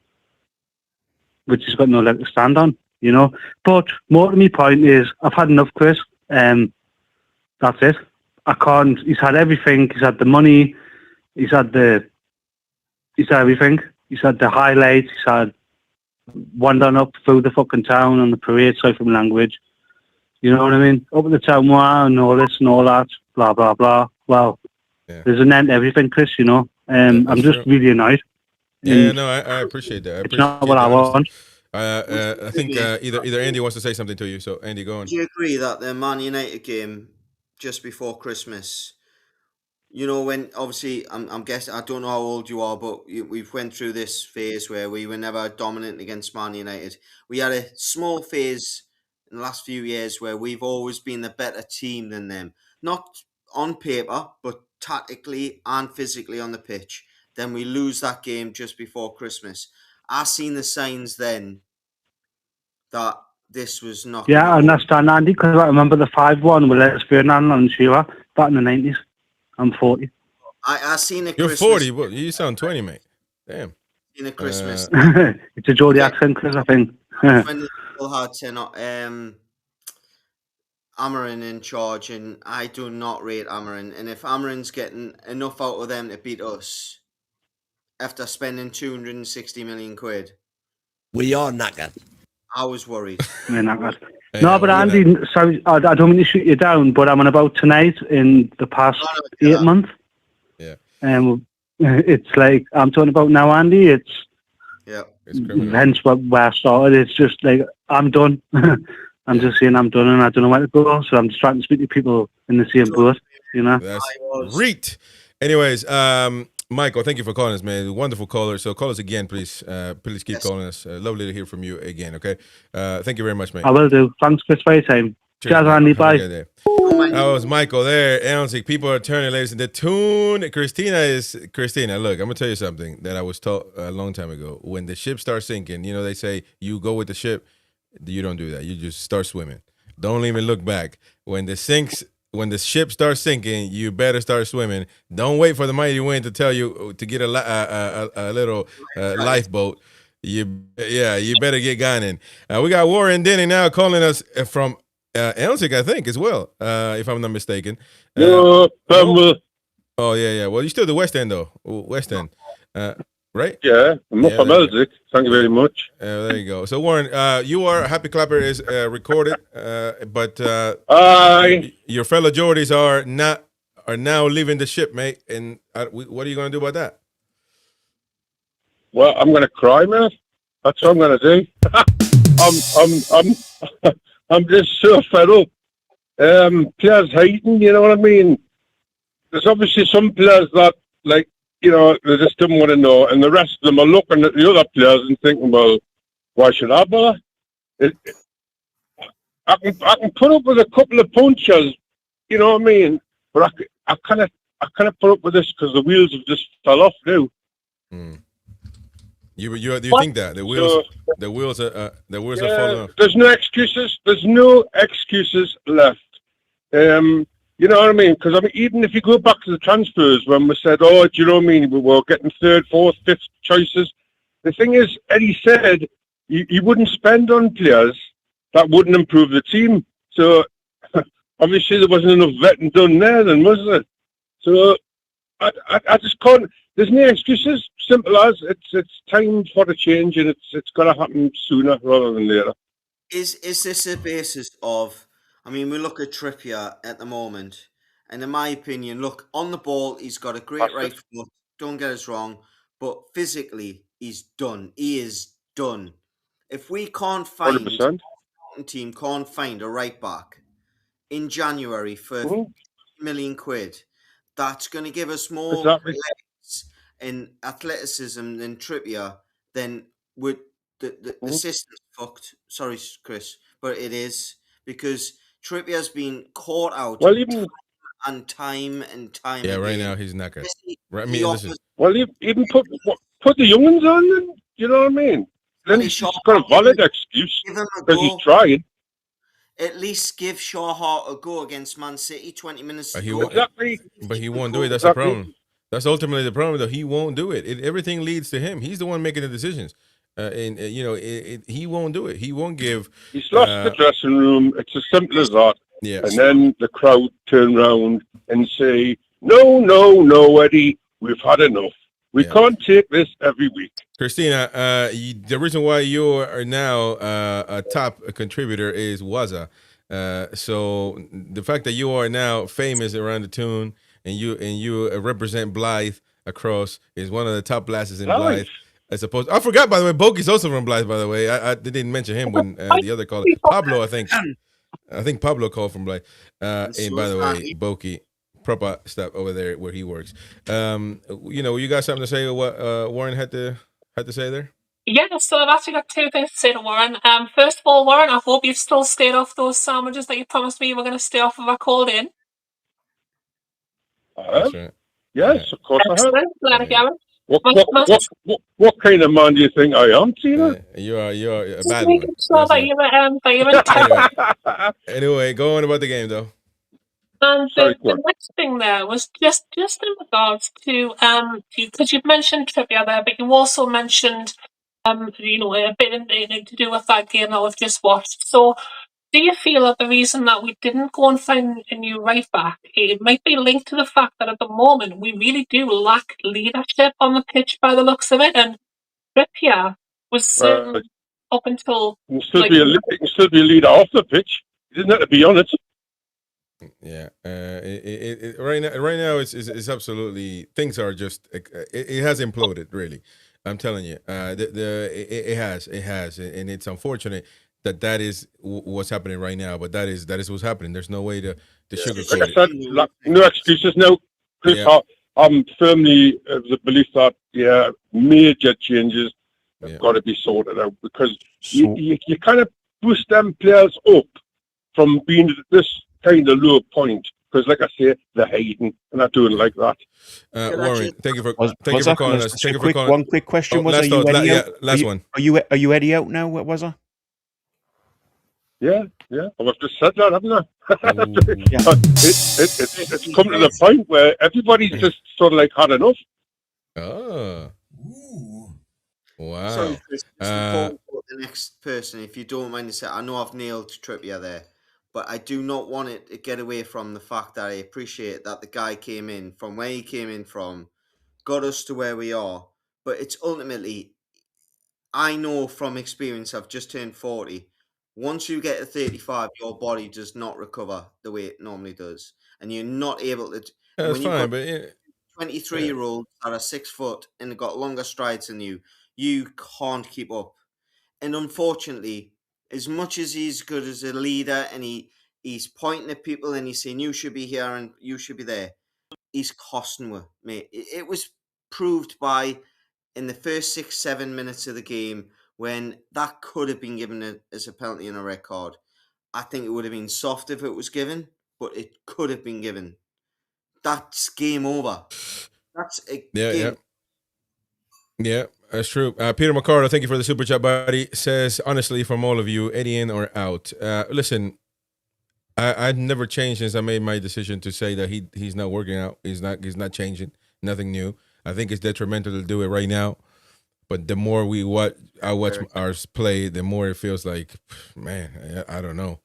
which he's got no leg to stand on. You know, but more to my point is I've had enough, Chris. That's it. I can't. He's had everything. He's had the money. He's had everything. He's had the highlights. He's had wandering up through the fucking town on the parade. Sorry from language. You know what I mean? Up at the town, and all this and all that. Blah blah blah. Well, there's an end to everything, Chris. You know. I'm just really annoyed. Yeah, no, I appreciate that. It's not what I want. I think either Andy wants to say something to you, so Andy, go on. Do you agree that the Man United game just before Christmas, you know, when obviously I'm guessing, I don't know how old you are, but we've went through this phase where we were never dominant against Man United. We had a small phase in the last few years where we've always been the better team than them, not on paper, but tactically and physically on the pitch. Then we lose that game just before Christmas. I seen the signs then that this was not. Yeah, I understand, Andy, because I remember the 5-1 with Les Ferdinand and Shearer back in the 90s. I'm 40. I seen a Christmas. You're 40, but you sound 20, mate. Damn. In a Christmas. It's a Geordie accent, Chris, I think. When the people had Amarin in charge, and I do not rate Amarin. And if Amarin's getting enough out of them to beat us after spending 260 million quid, we are knackered. I was worried. We're knackered. No, but Andy, sorry, I don't mean to shoot you down, but I'm on about tonight in the past 8 months. Yeah. It's like, I'm talking about now, Andy, it's criminal. Hence where I started. It's just like, I'm done. I'm just saying I'm done and I don't know where to go. So I'm just trying to speak to people in the same boat, you know. That's great. Anyways, Michael, thank you for calling us, man. Wonderful caller. So call us again, please. Please keep calling us. Lovely to hear from you again, okay? Thank you very much, mate. I will do. Thanks, Chris, for your time. Cheers, Andy. Bye. That was Michael there. Elsie, people are turning, ladies. The Toon, Christina, look, I'm going to tell you something that I was taught a long time ago. When the ship starts sinking, you know, they say you go with the ship. You don't do that. You just start swimming. Don't even look back. When the ship starts sinking, you better start swimming. Don't wait for the mighty wind to tell you to get a little lifeboat. You better get gone. We got Warren Denny now calling us from Elsick, I think, as well, if I'm not mistaken. Oh, yeah. Well, you're still the West End, though. West End, right? Yeah, I'm not from Elsick. Thank you very much. There you go. So, Warren, you are Happy Clapper is recorded, but your fellow Geordies are now leaving the ship, mate. And what are you going to do about that? Well, I'm going to cry, man. That's what I'm going to do. I'm just so fed up. Players hating, you know what I mean? There's obviously some players that, like, you know, they just didn't want to know, and the rest of them are looking at the other players and thinking, well, why should I bother? I can put up with a couple of punches, you know what I mean? But I kind of put up with this because the wheels have just fell off now. You think that the wheels are falling off? There's no excuses. There's no excuses left. You know what I mean? Because I mean, even if you go back to the transfers when we said, "Oh, do you know what I mean? We were getting third, fourth, fifth choices." The thing is, Eddie said you wouldn't spend on players that wouldn't improve the team. So obviously there wasn't enough vetting done there, then, was there? So I just can't. There's no excuses. Simple as it's time for the change, and it's got to happen sooner rather than later. Is this a basis of? I mean, we look at Trippier at the moment, and in my opinion, look, on the ball, he's got a great right foot. Don't get us wrong, but physically, he's done. He is done. If we can't find 100%. team can't find a right back in January for £50 million, that's going to give us more legs in athleticism than Trippier. Then with the system's fucked. Sorry, Chris, but it is because Trippier's been caught out time and time again. Right now he's not good. Well, even put the young ones on them. You know what I mean? Then he's got a valid excuse because he's trying. At least give Shaw Hart a go against Man City. 20 minutes. But he won't do it. That's the problem. That's ultimately the problem, though. He won't do it. Everything leads to him. He's the one making the decisions. And you know, he won't do it. He won't give. He's lost the dressing room. It's as simple as that. Yeah. And then the crowd turn around and say, "No, Eddie, we've had enough. We can't take this every week." Christina, the reason why you are now a top contributor is Waza. So the fact that you are now famous around the Toon and you represent Blythe across is one of the top blasters in Blythe. I suppose. I forgot, by the way, Boki's also from Blythe, by the way. I didn't mention him when the other caller. Pablo, I think. I think Pablo called from Blythe. And by the way, Boki, proper stuff over there where he works. You know, you got something to say what Warren had to say there? Yeah, so I've actually got two things to say to Warren. First of all, Warren, I hope you've still stayed off those sandwiches that you promised me you were going to stay off if I called in. That's right. Yes, of course I have. What kind of man do you think I am, Tina? You're a bad one. Anyway, go on about the game, though. And the next thing there was just in regards to because you've mentioned Trippier there, but you also mentioned you know, a bit to do with that game that we've just watched. So, do you feel that the reason that we didn't go and find a new right back, it might be linked to the fact that at the moment we really do lack leadership on the pitch by the looks of it, and Trippier was up until You can still be a leader off the pitch. Isn't that, to be honest? Yeah, right now it's absolutely, things are just, it has imploded, really. I'm telling you, it has, and it's unfortunate that is what's happening right now. But that is what's happening. There's no way to sugarcoat like I said, it. no excuses. No, Chris, Yeah. I'm firmly of the belief that major changes have got to be sorted out, because you kind of boost them players up from being at this kind of low point, because, like I say, they're hiding, and I don't like that. Warren, thank you for calling us. Thank you for calling. One quick question was: last thought, last one. Are you Eddie out now? What was I? Yeah. I've just said that, haven't I? It's come to the point where everybody's just sort of like had enough. Oh. Wow. Sorry, Chris, just before we go to the next person, if you don't mind to say, I know I've nailed Trippier there, but I do not want it to get away from the fact that I appreciate that the guy came in from where he came in from, got us to where we are, but it's ultimately, I know from experience, I've just turned 40, once you get to 35, your body does not recover the way it normally does, and you're not able to. That's fine, but 23-year-olds that are 6 foot and have got longer strides than you can't keep up. And unfortunately, as much as he's good as a leader and he's pointing at people and he's saying, you should be here and you should be there, he's costing us, mate. It was proved by, in the first 6-7 minutes of the game, when that could have been given as a penalty and a red card. I think it would have been soft if it was given, but it could have been given. That's game over. That's a game. Yeah, that's true. Peter McCarter, thank you for the super chat, buddy. Says, honestly, from all of you, Eddie in or out. Listen, I've never changed since I made my decision to say that he's not working out. He's not changing. Nothing new. I think it's detrimental to do it right now. But the more I watch ours play, the more it feels like, man, I don't know,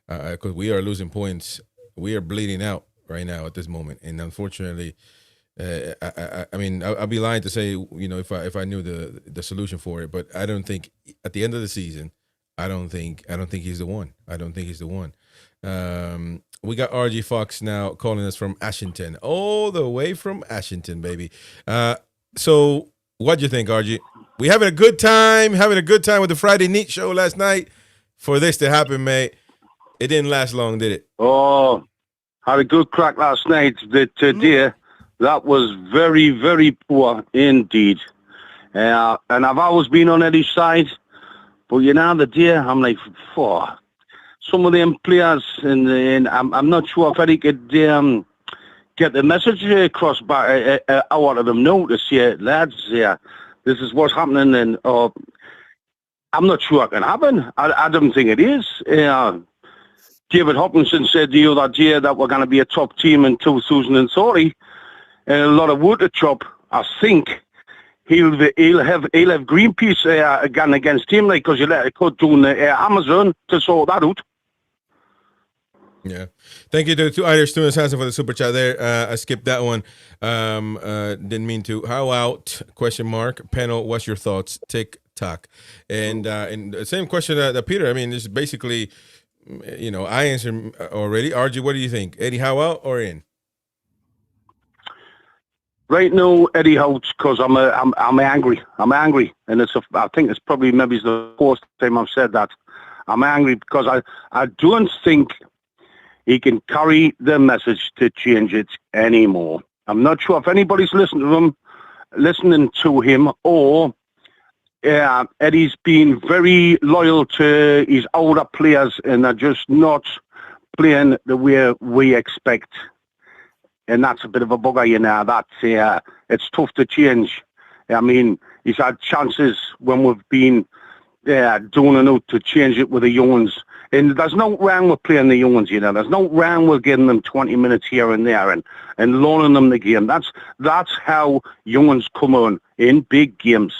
because we are losing points. We are bleeding out right now at this moment, and unfortunately. I mean, I'll be lying to say, if I knew the solution for it, but I don't think at the end of the season, I don't think he's the one. I don't think he's the one. We got RG Fox now calling us from Ashington, all the way from Ashington, baby. So what do you think, RG? We having a good time with the Friday Neat show last night. For this to happen, mate, it didn't last long, did it? Oh, had a good crack last night. Today. That was very, very poor indeed. And I've always been on Eddie's side. But the day, I'm like, some of them players, and I'm not sure if Eddie could get the message across back out of them now to say, lads, this is what's happening. And I'm not sure it can happen. I don't think it is. David Hopkinson said the other day that we're going to be a top team in 2030. And a lot of wood to chop. I think he'll have Greenpeace again against him, like, because you let it go to Amazon to sort that out. Yeah, thank you to Irish Tunis Hansen for the super chat there. I skipped that one. Didn't mean to. How out? ? Panel. What's your thoughts? Tick tock. And the same question that Peter. I mean, this is basically, I answered already. RG, what do you think? Eddie Howe out or in? Right now, Eddie Howe, because I'm angry. I'm angry, and I think it's probably maybe the fourth time I've said that. I'm angry because I don't think he can carry the message to change it anymore. I'm not sure if anybody's listening to him, or Eddie's been very loyal to his older players, and they're just not playing the way we expect. And that's a bit of a bugger, that it's tough to change. I mean, he's had chances when we've been doing enough to change it with the young ones. And there's no wrong with playing the young ones, There's no wrong with giving them 20 minutes here and there and learning them the game. That's how young ones come on in big games.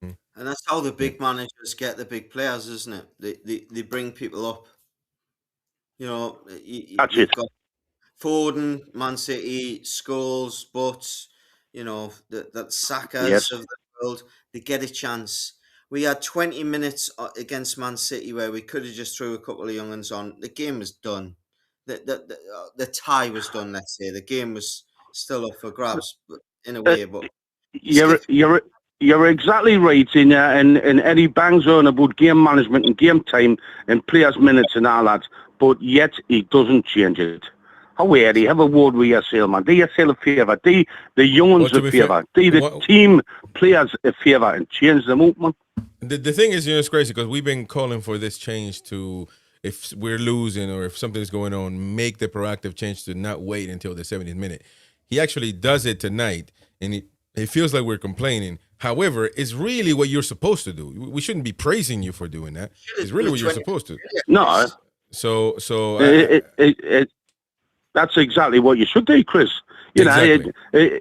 And that's how the big managers get the big players, isn't it? They bring people up. That's it. Got Foden, Man City, Scholes, Butts, that Sakas of the world, they get a chance. We had 20 minutes against Man City where we could have just threw a couple of young ones on. The game was done. The tie was done, let's say. The game was still up for grabs, but in a way. But You're exactly right, and Eddie bangs on about game management and game time and players' minutes and all that, but yet he doesn't change it. How Eddie, have a word with yourself, man. Do yourself a favour. Do the young ones a favour. Do the team players a favour and change them up, man. The thing is, it's crazy because we've been calling for this change to, if we're losing or if something's going on, make the proactive change to not wait until the 70th minute. He actually does it tonight, and it feels like we're complaining. However, it's really what you're supposed to do. We shouldn't be praising you for doing that. It's really what you're supposed to. No. So that's exactly what you should do, Chris. You know,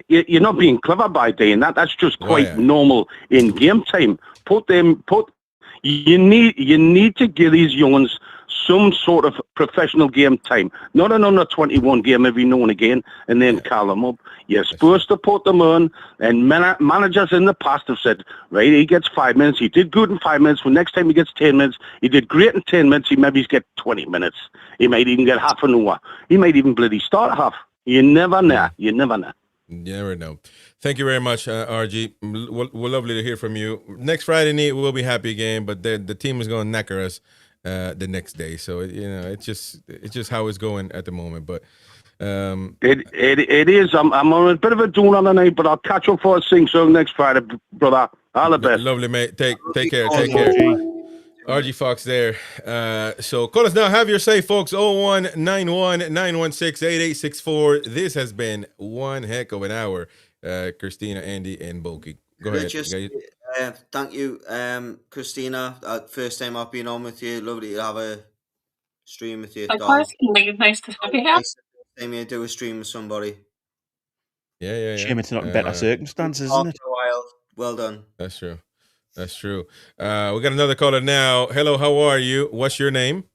you're not being clever by doing that. That's just quite normal in game time. You need to give these young ones some sort of professional game time, not an under 21 game every now and again, and then call them up. You're supposed to put them on, and managers in the past have said, right, he gets 5 minutes, he did good in 5 minutes, well, next time he gets 10 minutes, he did great in 10 minutes, he maybe get 20 minutes, he might even get half an hour, he might even bloody start half. You never know. You never know. You never know. Thank you very much, RG. We're lovely to hear from you. Next Friday night we'll be happy again, but the team is going to knacker us the next day. So it's just how it's going at the moment. But it is. I'm on a bit of a doon on the night, but I'll catch up for a sing song next Friday, brother. All the best. Lovely, mate. Take care. Take care. RG Fox there. So call us now. Have your say, folks. 0191-916-8864. This has been one heck of an hour. Christina, Andy, and Boki. Go ahead. Thank you, Christina. First time I've been on with you. Lovely to have a stream with you. Of course, nice to have you here. Time you do a stream with somebody. Yeah. Shame it's not in better circumstances, isn't it? Well done. That's true. That's true. We got another caller now. Hello, how are you? What's your name?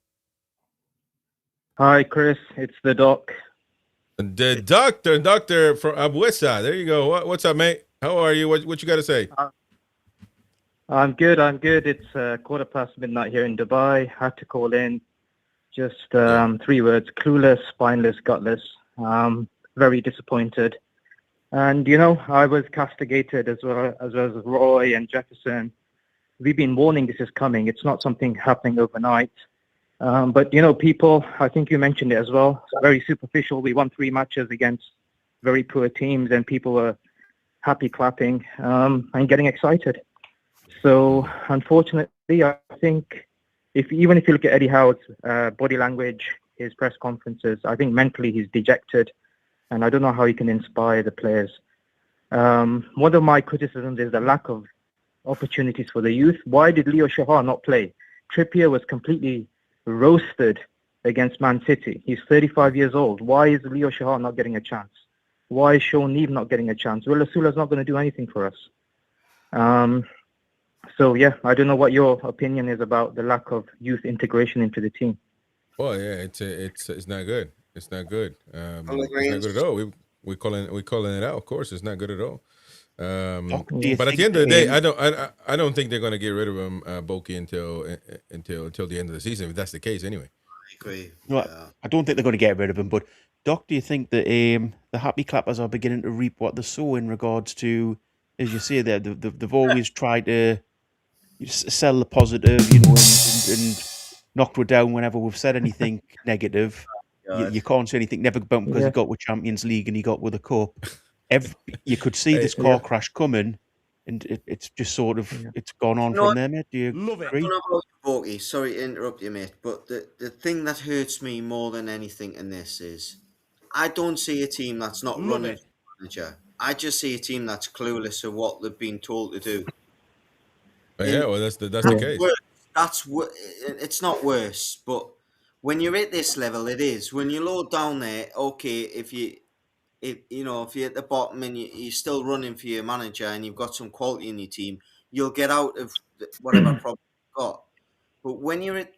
Hi, Chris. It's the doc. The doctor from Abuesa. There you go. What's up, mate? How are you? What you got to say? I'm good. It's midnight here in Dubai. Had to call in. Just 3 words: clueless, spineless, gutless. Very disappointed. And, I was castigated as well as Roy and Jefferson. We've been warning this is coming. It's not something happening overnight. But, people, I think you mentioned it as well, it's very superficial. We won 3 matches against very poor teams, and people were happy clapping and getting excited. So, unfortunately, I think even if you look at Eddie Howe's body language, his press conferences, I think mentally he's dejected. And I don't know how he can inspire the players. One of my criticisms is the lack of opportunities for the youth. Why did Leo Shahar not play? Trippier was completely roasted against Man City. He's 35 years old. Why is Leo Shahar not getting a chance? Why is Sean Neave not getting a chance? Well, Rasula's not going to do anything for us. So, yeah, I don't know what your opinion is about the lack of youth integration into the team. Well, yeah, it's not good. It's not good. It's not good at all. We calling it out. Of course, it's not good at all. But at the end of the day, I don't think they're going to get rid of him, Boki, until the end of the season. If that's the case, anyway. I agree. No, I don't think they're going to get rid of him. But Doc, do you think that the happy clappers are beginning to reap what they sow in regards to, as you say there, they've always tried to sell the positive, and knocked us down whenever we've said anything negative. You can't say anything never about him because he got with Champions League and he got with a cup. You could see this car crash coming, and it's just sort of it's gone on from there, mate. Do you agree? Borky, sorry to interrupt you, mate, but the thing that hurts me more than anything in this is I don't see a team that's not running for manager. I just see a team that's clueless of what they've been told to do. Well, that's the case. It's not worse, but when you're at this level, it is. When you're low down there, okay, if you're at the bottom and you're still running for your manager and you've got some quality in your team, you'll get out of whatever problem you've got. But when you're at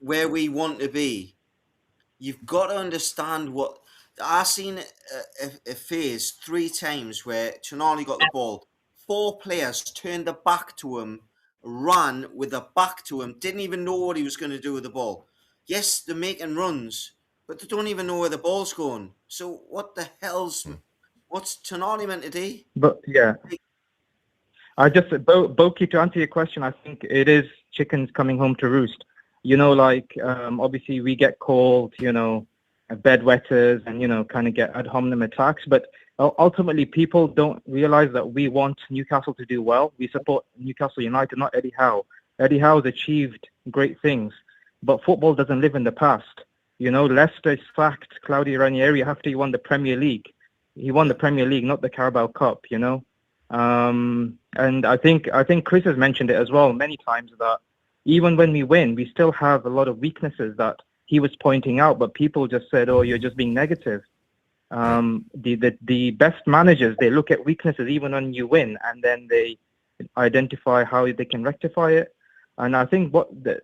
where we want to be, you've got to understand what I've seen a phase 3 times where Tonali got the ball, 4 players turned their back to him, ran with their back to him, didn't even know what he was going to do with the ball. Yes, they're making runs, but they don't even know where the ball's going. So what the hell's... What's Toon Army meant to do? But yeah, I just Boki, to answer your question, I think it is chickens coming home to roost. You know, like obviously we get called, you know, bedwetters and, you know, kind of get ad hominem attacks, but ultimately people don't realize that we want Newcastle to do well. We support Newcastle United, not Eddie Howe. Eddie Howe has achieved great things, but football doesn't live in the past. You know, Leicester sacked Claudio Ranieri after he won the Premier League. He won the Premier League, not the Carabao Cup, you know. And I think Chris has mentioned it as well many times, that even when we win, we still have a lot of weaknesses that he was pointing out, but people just said, oh, you're just being negative. The best managers, they look at weaknesses even when you win, and then they identify how they can rectify it. And I think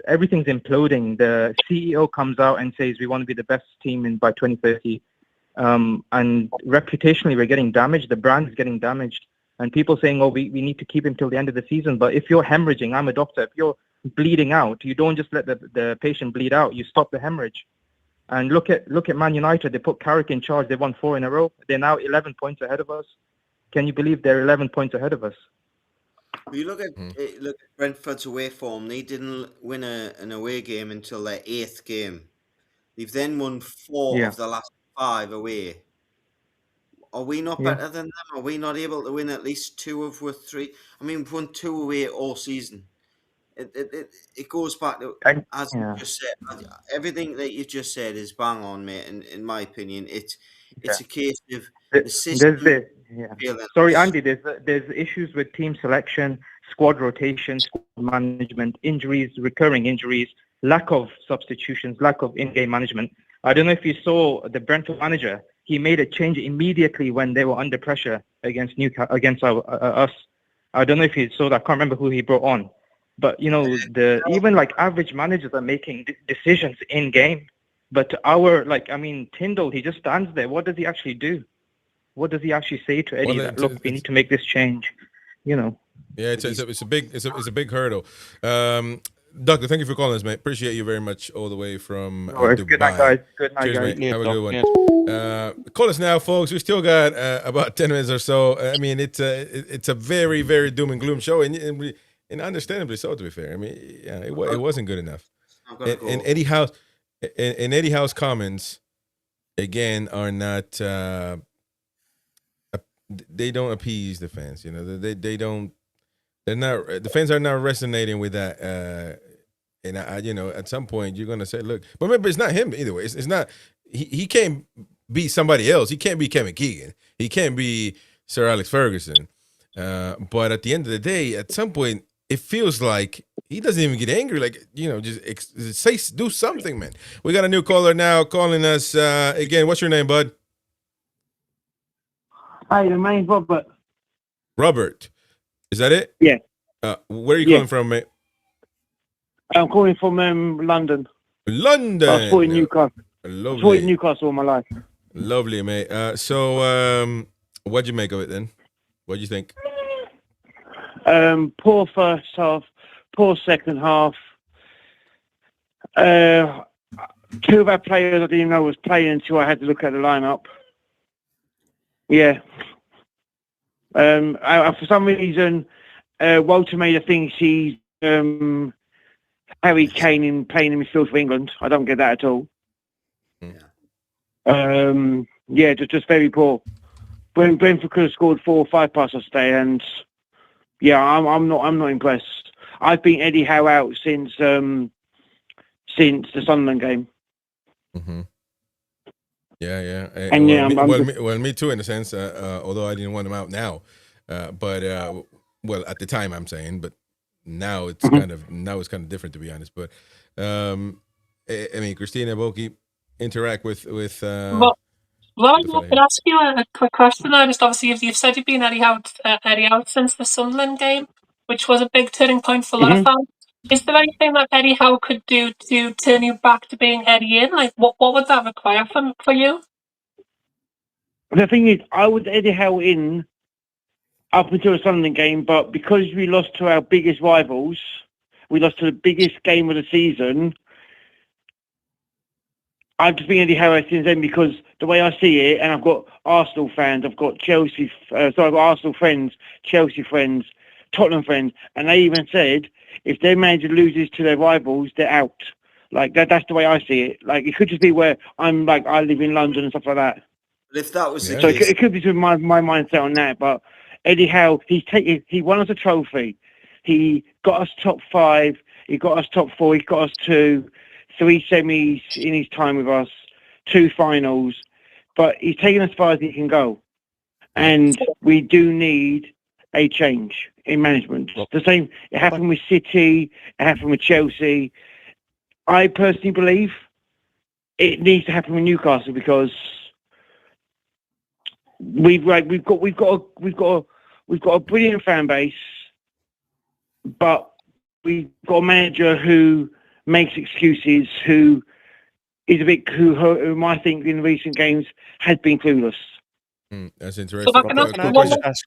everything's imploding. The CEO comes out and says we want to be the best team by 2030. And reputationally, we're getting damaged. The brand is getting damaged. And people saying, oh, we need to keep him till the end of the season. But if you're hemorrhaging, I'm a doctor, if you're bleeding out, you don't just let the patient bleed out. You stop the hemorrhage. And look at Man United. They put Carrick in charge. They won 4 in a row. They're now 11 points ahead of us. Can you believe they're 11 points ahead of us? You look at Brentford's away form. They didn't win an away game until their 8th game. They've then won 4 of the last 5 away. Are we not better than them? Are we not able to win at least 2 of with 3? I mean, we've won 2 away all season. It goes back to, as you just said, everything that you just said is bang on, mate. In my opinion, it's a case of the system. Sorry, Andy. There's issues with team selection, squad rotation, squad management, injuries, recurring injuries, lack of substitutions, lack of in-game management. I don't know if you saw the Brentford manager. He made a change immediately when they were under pressure against us. I don't know if you saw that. I can't remember who he brought on. But, you know, even like average managers are making decisions in game. But Tyndall, he just stands there. What does he actually do? What does he actually say to Eddie? Look, we need to make this change. You know. Yeah, it's a big hurdle. Doctor, thank you for calling us, mate. Appreciate you very much all the way from Dubai. Good night, guys. Good night, Cheers, guys. mate. Have a good one. Call us now, folks. We still got about 10 minutes or so. I mean, it's a very, very doom and gloom show, and understandably so, to be fair. I mean, yeah, it wasn't good enough. And Eddie Howe's comments, again, are not... they don't appease the fans. You know, they don't... They're not. The fans are not resonating with that, and at some point you're gonna say, "Look," but remember, it's not him either way. It's not. He can't be somebody else. He can't be Kevin Keegan. He can't be Sir Alex Ferguson. But at the end of the day, at some point, it feels like he doesn't even get angry. Like, just do something, man. We got a new caller now calling us again. What's your name, bud? Hi, my name's Robert. Robert. Is that it? Yeah. Where are you calling from, mate? I'm calling from London. London. I was supporting Newcastle. Lovely. I supported Newcastle all my life. Lovely, mate. So, what'd you make of it then? What'd you think? Poor first half, poor second half. 2 of our players I didn't even know was playing until I had to look at the lineup. Yeah. For some reason, Walter Maida thinks he's Harry Kane playing in midfield for England. I don't get that at all. Just very poor. Brentford could have scored 4 or 5 passes today, and I'm not impressed. I've been Eddie Howe out since the Sunderland game. Mm-hmm. Yeah. And me too, in a sense. Although I didn't want him out now, but at the time I'm saying, but now it's kind of different, to be honest. But I mean, Christina, Boki, interact with. Well, I could ask you a quick question there. Just obviously, you've said you've been Eddie out since the Sunderland game, which was a big turning point for a lot of fans. Is there anything that Eddie Howe could do to turn you back to being Eddie in? Like, what would that require for you? The thing is, I was Eddie Howe in up until the Sunderland game, but because we lost to our biggest rivals, we lost to the biggest game of the season. I've just been Eddie Howe since then, because the way I see it, and I've got Arsenal fans, I've got I've got Arsenal friends, Chelsea friends, Tottenham friends, and they even said if their manager loses to their rivals, they're out. Like that's the way I see it. Like it could just be where I live in London and stuff like that. But if that was the So case, it could be my mindset on that. But Eddie Howe, he won us a trophy. He got us top 5. He got us top 4. He got us 2, 3 semis in his time with us, 2 finals. But he's taken as far as he can go. And we do need a change in management. The same, it happened with City, it happened with Chelsea. I personally believe it needs to happen with Newcastle, because we've got a brilliant fan base, but we've got a manager who makes excuses, who is a bit whom I think in recent games has been clueless. That's interesting. So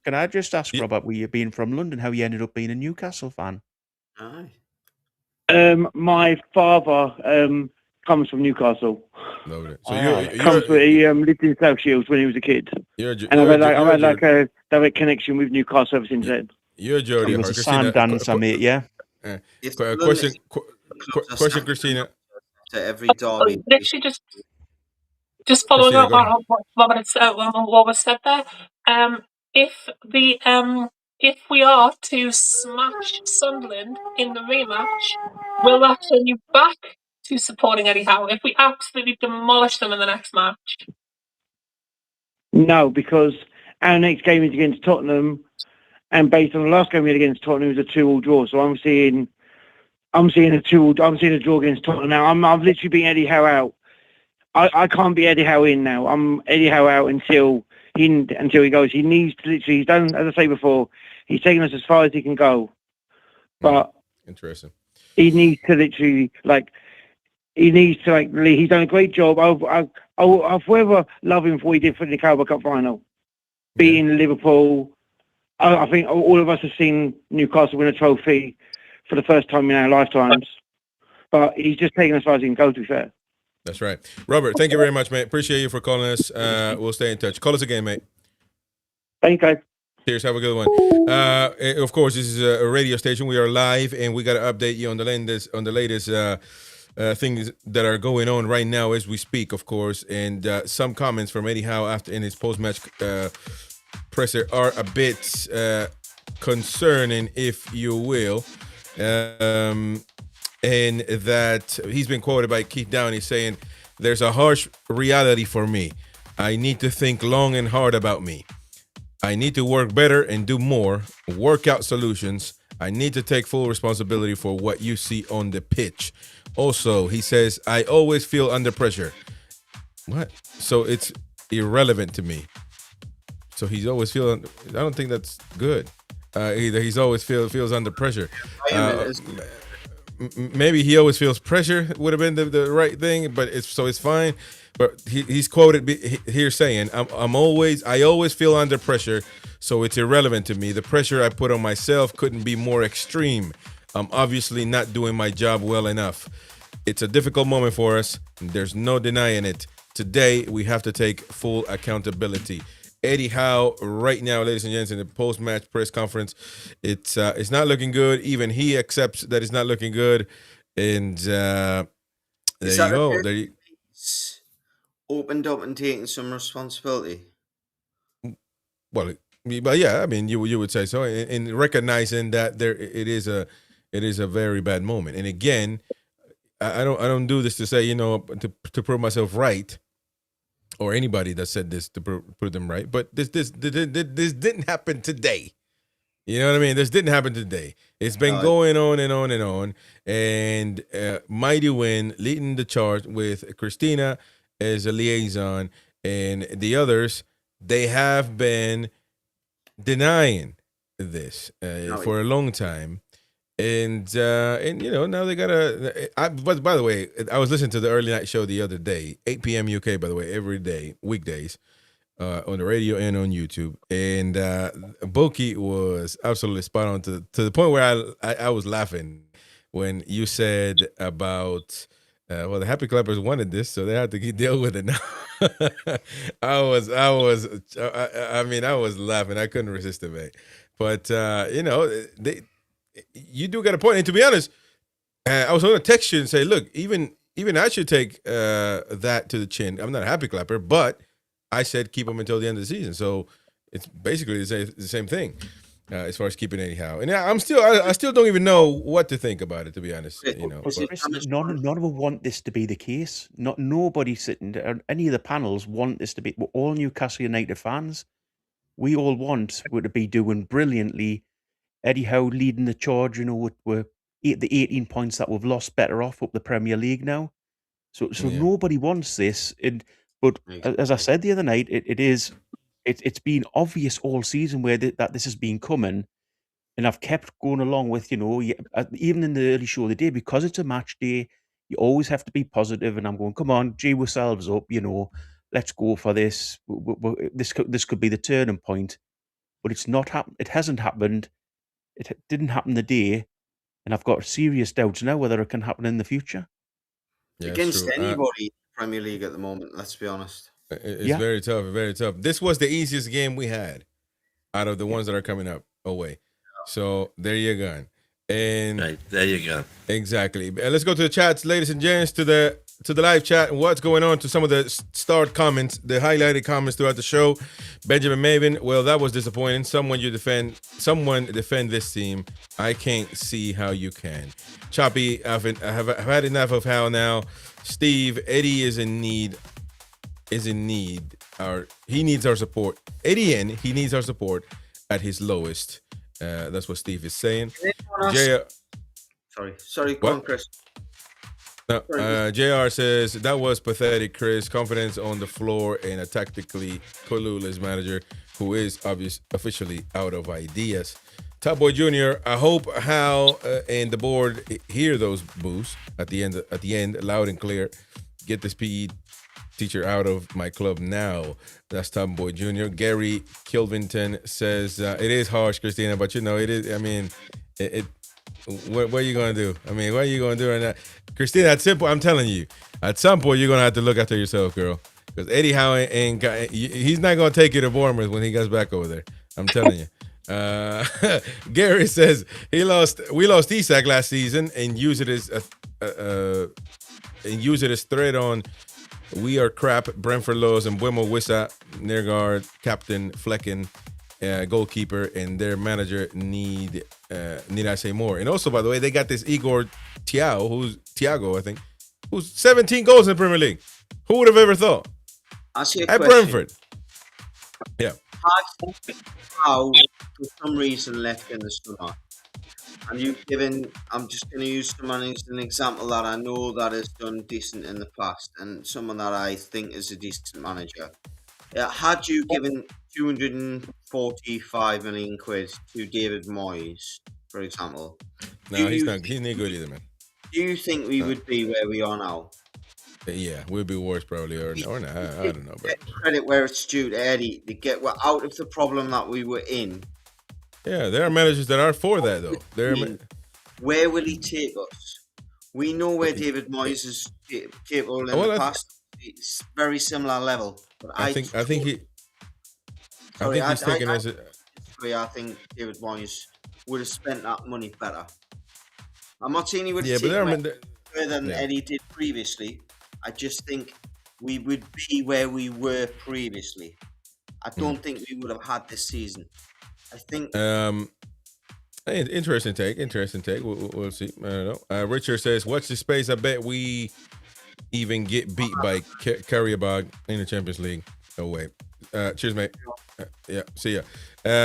can I just ask Robert, with you being from London, how you ended up being a Newcastle fan? Aye. My father comes from Newcastle. Lovely. So he lived in South Shields when he was a kid, and I've had a direct connection with Newcastle ever since then. You're Geordie. He was a sand dancer, mate. Yeah. Question, Christina. To every derby. Literally just following up on what was said there. If we are to smash Sunderland in the rematch, will that turn you back to supporting Eddie Howe? If we absolutely demolish them in the next match? No, because our next game is against Tottenham, and based on the last game we had against Tottenham, it was a 2-2 draw. So I'm seeing a draw against Tottenham now. I've literally been Eddie Howe out. I can't be Eddie Howe in now. I'm Eddie Howe out until he goes. He needs to literally. He's done, as I say before. He's taken us as far as he can go, but interesting. He needs to literally He's done a great job. I'll forever love him for what he did for the Carabao Cup final, beating Liverpool. I think all of us have seen Newcastle win a trophy for the first time in our lifetimes, but he's just taken as far as he can go, to be fair. That's right. Robert, thank you very much, mate. Appreciate you for calling us. We'll stay in touch. Call us again, mate. Thank you, guys. Cheers. Have a good one. Of course, this is a radio station. We are live, and we got to update you on the latest things that are going on right now as we speak, of course. And some comments from Eddie Howe in his post-match presser are a bit concerning, if you will. And that he's been quoted by Keith Downey saying, "There's a harsh reality for me. I need to think long and hard about me. I need to work better and do more, work out solutions. I need to take full responsibility for what you see on the pitch." Also, he says, "I always feel under pressure." What? So it's irrelevant to me. So he's always feeling. I don't think that's good. Either he's always feels under pressure. Maybe he always feels pressure would have been the right thing, but it's fine. But he's quoted here saying, I always feel under pressure, so it's irrelevant to me. The pressure I put on myself couldn't be more extreme. I'm obviously not doing my job well enough. It's a difficult moment for us. There's no denying it. Today, we have to take full accountability. Eddie Howe, right now, ladies and gents, in the post-match press conference, it's not looking good. Even he accepts that it's not looking good. And there you go. Opened up and taking some responsibility. Well, but yeah, I mean, you would say so, in recognizing that it is a very bad moment. And again, I don't do this to say, to prove myself right, or anybody that said this to prove them right. But this didn't happen today. You know what I mean? This didn't happen today. It's been going on and on and on. And Mighty Win leading the charge with Christina as a liaison, and the others, they have been denying this for a long time. And now they gotta. But by the way, I was listening to the early night show the other day, 8 p.m. UK. By the way, every day, weekdays, on the radio and on YouTube. And Boki was absolutely spot on to the point where I was laughing when you said about, well, the Happy Clappers wanted this, so they had to deal with it now. I was laughing. I couldn't resist it, mate. But, you do get a point. And to be honest, I was going to text you and say, look, even I should take that to the chin. I'm not a Happy Clapper, but I said keep him until the end of the season. So it's basically the same thing as far as keeping Eddie Howe. And I still don't even know what to think about it, to be honest. None of them want this to be the case. Nobody sitting there, any of the panels want this to be. We're all Newcastle United fans. We all want to be doing brilliantly. Eddie Howe leading the charge. We're the 18 points that we've lost better off up the Premier League now. So nobody wants this. But as I said the other night, it's been obvious all season that this has been coming, and I've kept going along with, even in the early show of the day, because it's a match day, you always have to be positive, and I'm going, come on, G yourselves up, let's go for this. This could be the turning point, but it's not happened. It hasn't happened. It didn't happen the day, and I've got serious doubts now whether it can happen in the future. Yeah, against anybody in the Premier League at the moment, let's be honest. It's very tough, very tough. This was the easiest game we had out of the ones that are coming up away. So there you go. And right, there you go. Exactly. Let's go to the chats, ladies and gents, to the live chat and what's going on, to some of the starred comments, the highlighted comments throughout the show. Benjamin Maven, well, that was disappointing. Someone defend this team. I can't see how you can. Choppy, I've had enough of Howe now. Steve, Eddie is in need. He needs our support. Eddie he needs our support at his lowest. That's what Steve is saying. Sorry, go on, Chris. No, JR says that was pathetic, Chris. Confidence on the floor and a tactically clueless manager who is officially out of ideas. Top Boy Jr., I hope Hal and the board hear those boos at the end, loud and clear. Get this PE teacher out of my club now. That's Top Boy Jr. Gary Kilvington says it is harsh, Christina, but it is. I mean, what are you gonna do? I mean, what are you gonna do right now, Christina? At simple, I'm telling you, at some point you're gonna have to look after yourself, girl, because Eddie Howe he's not gonna take you to Bournemouth when he gets back over there. I'm telling you. Gary says we lost Isak last season and use it as thread on. We are crap. Brentford Lows and Buemo Wissa, Nergard, Captain Flecken, goalkeeper, and their manager need I say more? And also, by the way, they got this Igor Thiago, I think, who's 17 goals in the Premier League. Who would have ever thought? At Brentford. Yeah. How, for some reason, left in the summer. And I'm just going to use someone as an example that I know that has done decent in the past and someone that I think is a decent manager. Had you given 245 million quid to David Moyes, for example? No, he's not good either, man. Do you think we would be where we are now? Yeah, we'd be worse probably, or not. I don't know. But credit where it's due to Eddie. We're out of the problem that we were in. Yeah, there are managers that are for that, though. Where will he take us? We know where David Moyes is capable in the past. It's very similar level. But I think he's taken as a. I think David Moyes would have spent that money better. I'm not saying he would have taken it further than Eddie did previously. I just think we would be where we were previously. I don't think we would have had this season. I think. Interesting take. We'll see. I don't know. Richard says, "Watch the space. I bet we even get beat by Karabakh in the Champions League." Oh wait. Cheers, mate. Yeah. See ya.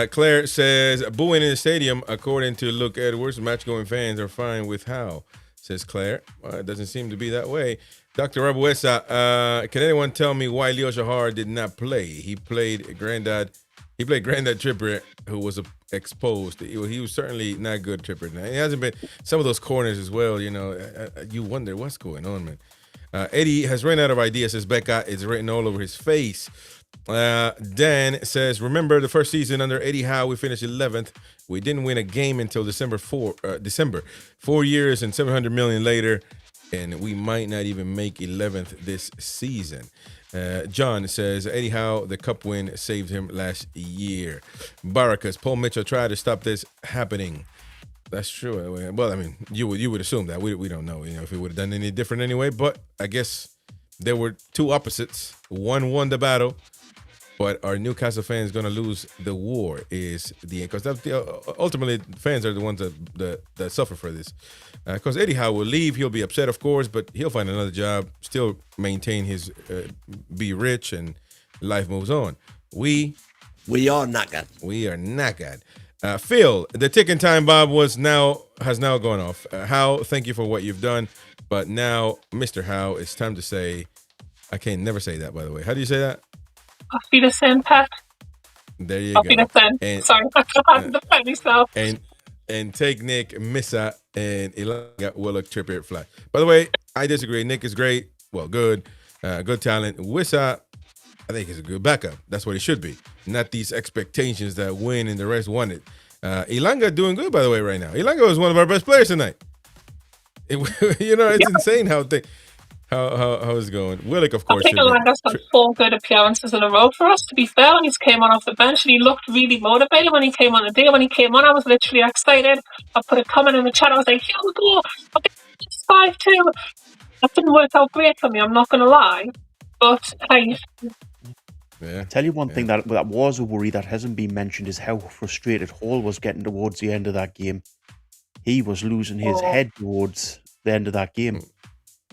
Claire says, "Booing in the stadium, according to Luke Edwards, match-going fans are fine with Howe." Says Claire. It doesn't seem to be that way. Dr. Rabuesa, can anyone tell me why Leo Shahar did not play? He played Grandad Trippier, who was exposed. He was certainly not good, Trippier. Now, he hasn't been some of those corners as well. You wonder what's going on, man. Eddie has run out of ideas, says Becca. It's written all over his face. Dan says, remember the first season under Eddie Howe, we finished 11th. We didn't win a game until December. 4 years and 700 million later, and we might not even make 11th this season. John says, Eddie Howe, the cup win saved him last year. Barakas, Paul Mitchell tried to stop this happening. That's true. Well, I mean, you would assume that. We don't know, if he would have done any different anyway, but I guess there were two opposites. One won the battle, but are Newcastle fans going to lose the war is the end. Because ultimately, fans are the ones that suffer for this. Because Eddie Howe will leave. He'll be upset, of course, but he'll find another job, still maintain his, be rich, and life moves on. We are knackered. We are knackered. Phil, the ticking time bomb has now gone off. Howe, thank you for what you've done. But now, Mr. Howe, it's time to say, I can never say that, by the way. How do you say that? Auf Wiedersehen, Pat. There you Auf go. Wiedersehen. Sorry, I can't defend myself. And take Nick, Missa, and Ilanga Willock Trippier fly. By the way, I disagree. Nick is great. Well, good. Good talent. Wissa, I think he's a good backup. That's what he should be. Not these expectations that win and the rest won it. Ilanga doing good, by the way, right now. Ilanga was one of our best players tonight. It's insane how it's going. Willock, of course. I think Ilanga's done 4 good appearances in a row for us, to be fair. When he came on off the bench, and he looked really motivated when he came on today. When he came on, I was literally excited. I put a comment in the chat. I was like, here we go. Okay, it's 5-2. That didn't work out great for me, I'm not going to lie. But hey. Yeah. Tell you one thing that was a worry that hasn't been mentioned is how frustrated Hall was getting towards the end of that game. He was losing his head towards the end of that game.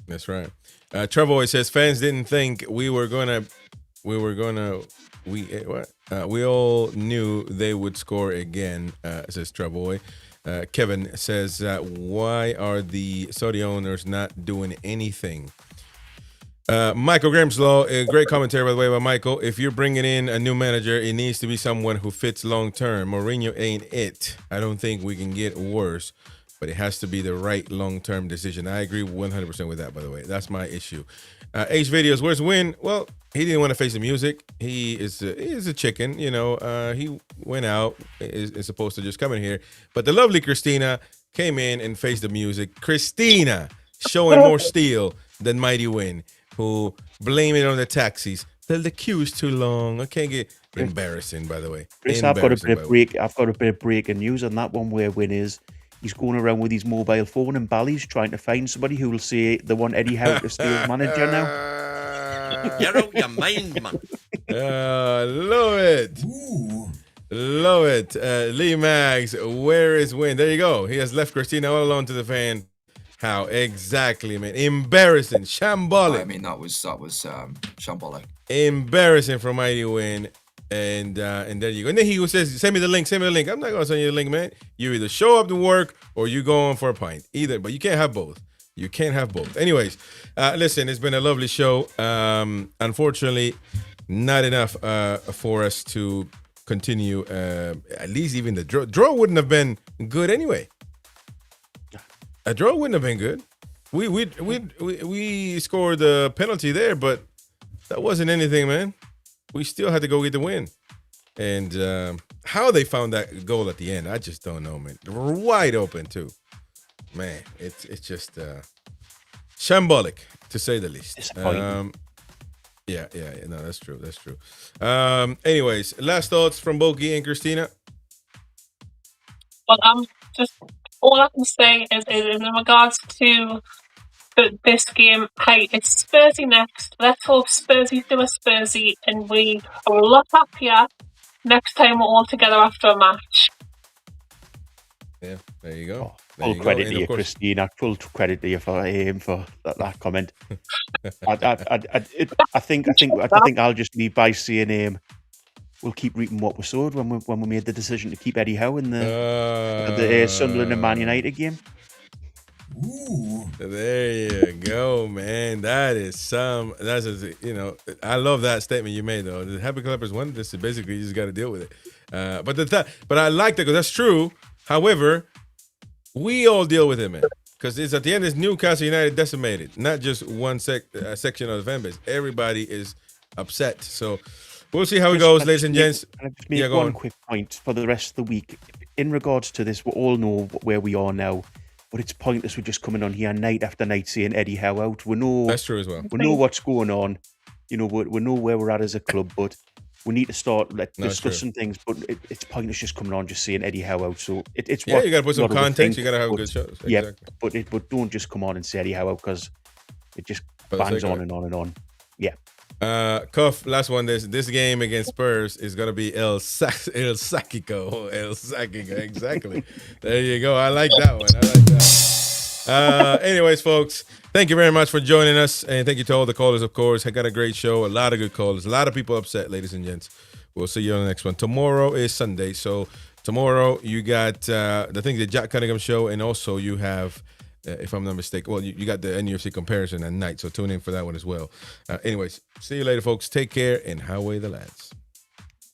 That's right. Trevor says fans didn't think we all knew they would score again, says Trevor. Kevin says, why are the Saudi owners not doing anything? Michael Grimslaw, a great commentary, by the way, by Michael. If you're bringing in a new manager, it needs to be someone who fits long term. Mourinho ain't it. I don't think we can get worse, but it has to be the right long term decision. I agree 100% with that, by the way. That's my issue. H Videos, where's Win? Well, he didn't want to face the music. He is a chicken, He went out, is supposed to just come in here. But the lovely Christina came in and faced the music. Christina showing more steel than Mighty Win, who blame it on the taxis. The queue's too long. I can't get embarrassing, by the way. Chris, I've got a bit of breaking news on that one where Win is. He's going around with his mobile phone and Bally's trying to find somebody who will say they want Eddie Howe to stay as manager now. You're out your mind, man. Love it. Ooh. Love it. Lee Maggs, where is Win? There you go. He has left Christina all alone to the fan. How exactly, man? Embarrassing, shambolic. I mean, that was shambolic. Embarrassing for Mighty Win, and there you go. And then he says, "Send me the link. Send me the link." I'm not gonna send you the link, man. You either show up to work or you go on for a pint. Either, but you can't have both. You can't have both. Anyways, listen, it's been a lovely show. Unfortunately, not enough for us to continue. At least even the draw wouldn't have been good anyway. A draw wouldn't have been good. We scored the penalty there, but that wasn't anything, man. We still had to go get the win. And how they found that goal at the end, I just don't know, man. Wide open too, man. It's just shambolic to say the least. Yeah. No, that's true. That's true. Anyways, last thoughts from Boki and Christina. Well, just all I can say is in regards to this game, hey, it's Spursy next. Let's hope Spursy do a Spursy, and we are a lot happier next time we're all together after a match. Yeah, there you go. Full credit to you, Christina. Full credit to you for that comment. I think I'll just leave by saying we'll keep reaping what we sowed when we made the decision to keep Eddie Howe in the Sunderland and Man United game. Ooh. There you go, man. I love that statement you made, though. The Happy Clippers won this. Basically, you just got to deal with it. But I like that because that's true. However, we all deal with it, man. Because it's at the end, it's Newcastle United decimated, not just one section of the fan base. Everybody is upset. So We'll see how it goes, ladies and gents. Can I just make one quick point for the rest of the week? In regards to this, we all know where we are now, but it's pointless we're just coming on here night after night saying Eddie Howe out. We know that's true as well. We know what's going on. You know, we know where we're at as a club, but we need to start discussing things. But it's pointless just coming on just saying Eddie Howe out. So it's you got to put some context. You got to have good shows. Yeah, exactly. but don't just come on and say Eddie Howe out because it just bangs on and on and on. Yeah. Cuff, last one. This game against Spurs is gonna be El Sacico, exactly. There you go. I like that one. Anyways, folks, thank you very much for joining us, and thank you to all the callers. Of course, I got a great show, a lot of good callers, a lot of people upset, ladies and gents. We'll see you on the next one. Tomorrow is Sunday, so tomorrow you got the Jack Cunningham show, and also you have. If I'm not mistaken. Well, you got the NUFC comparison at night, so tune in for that one as well. Anyways, see you later, folks. Take care, and how away the lads.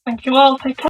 Thank you all. Take care.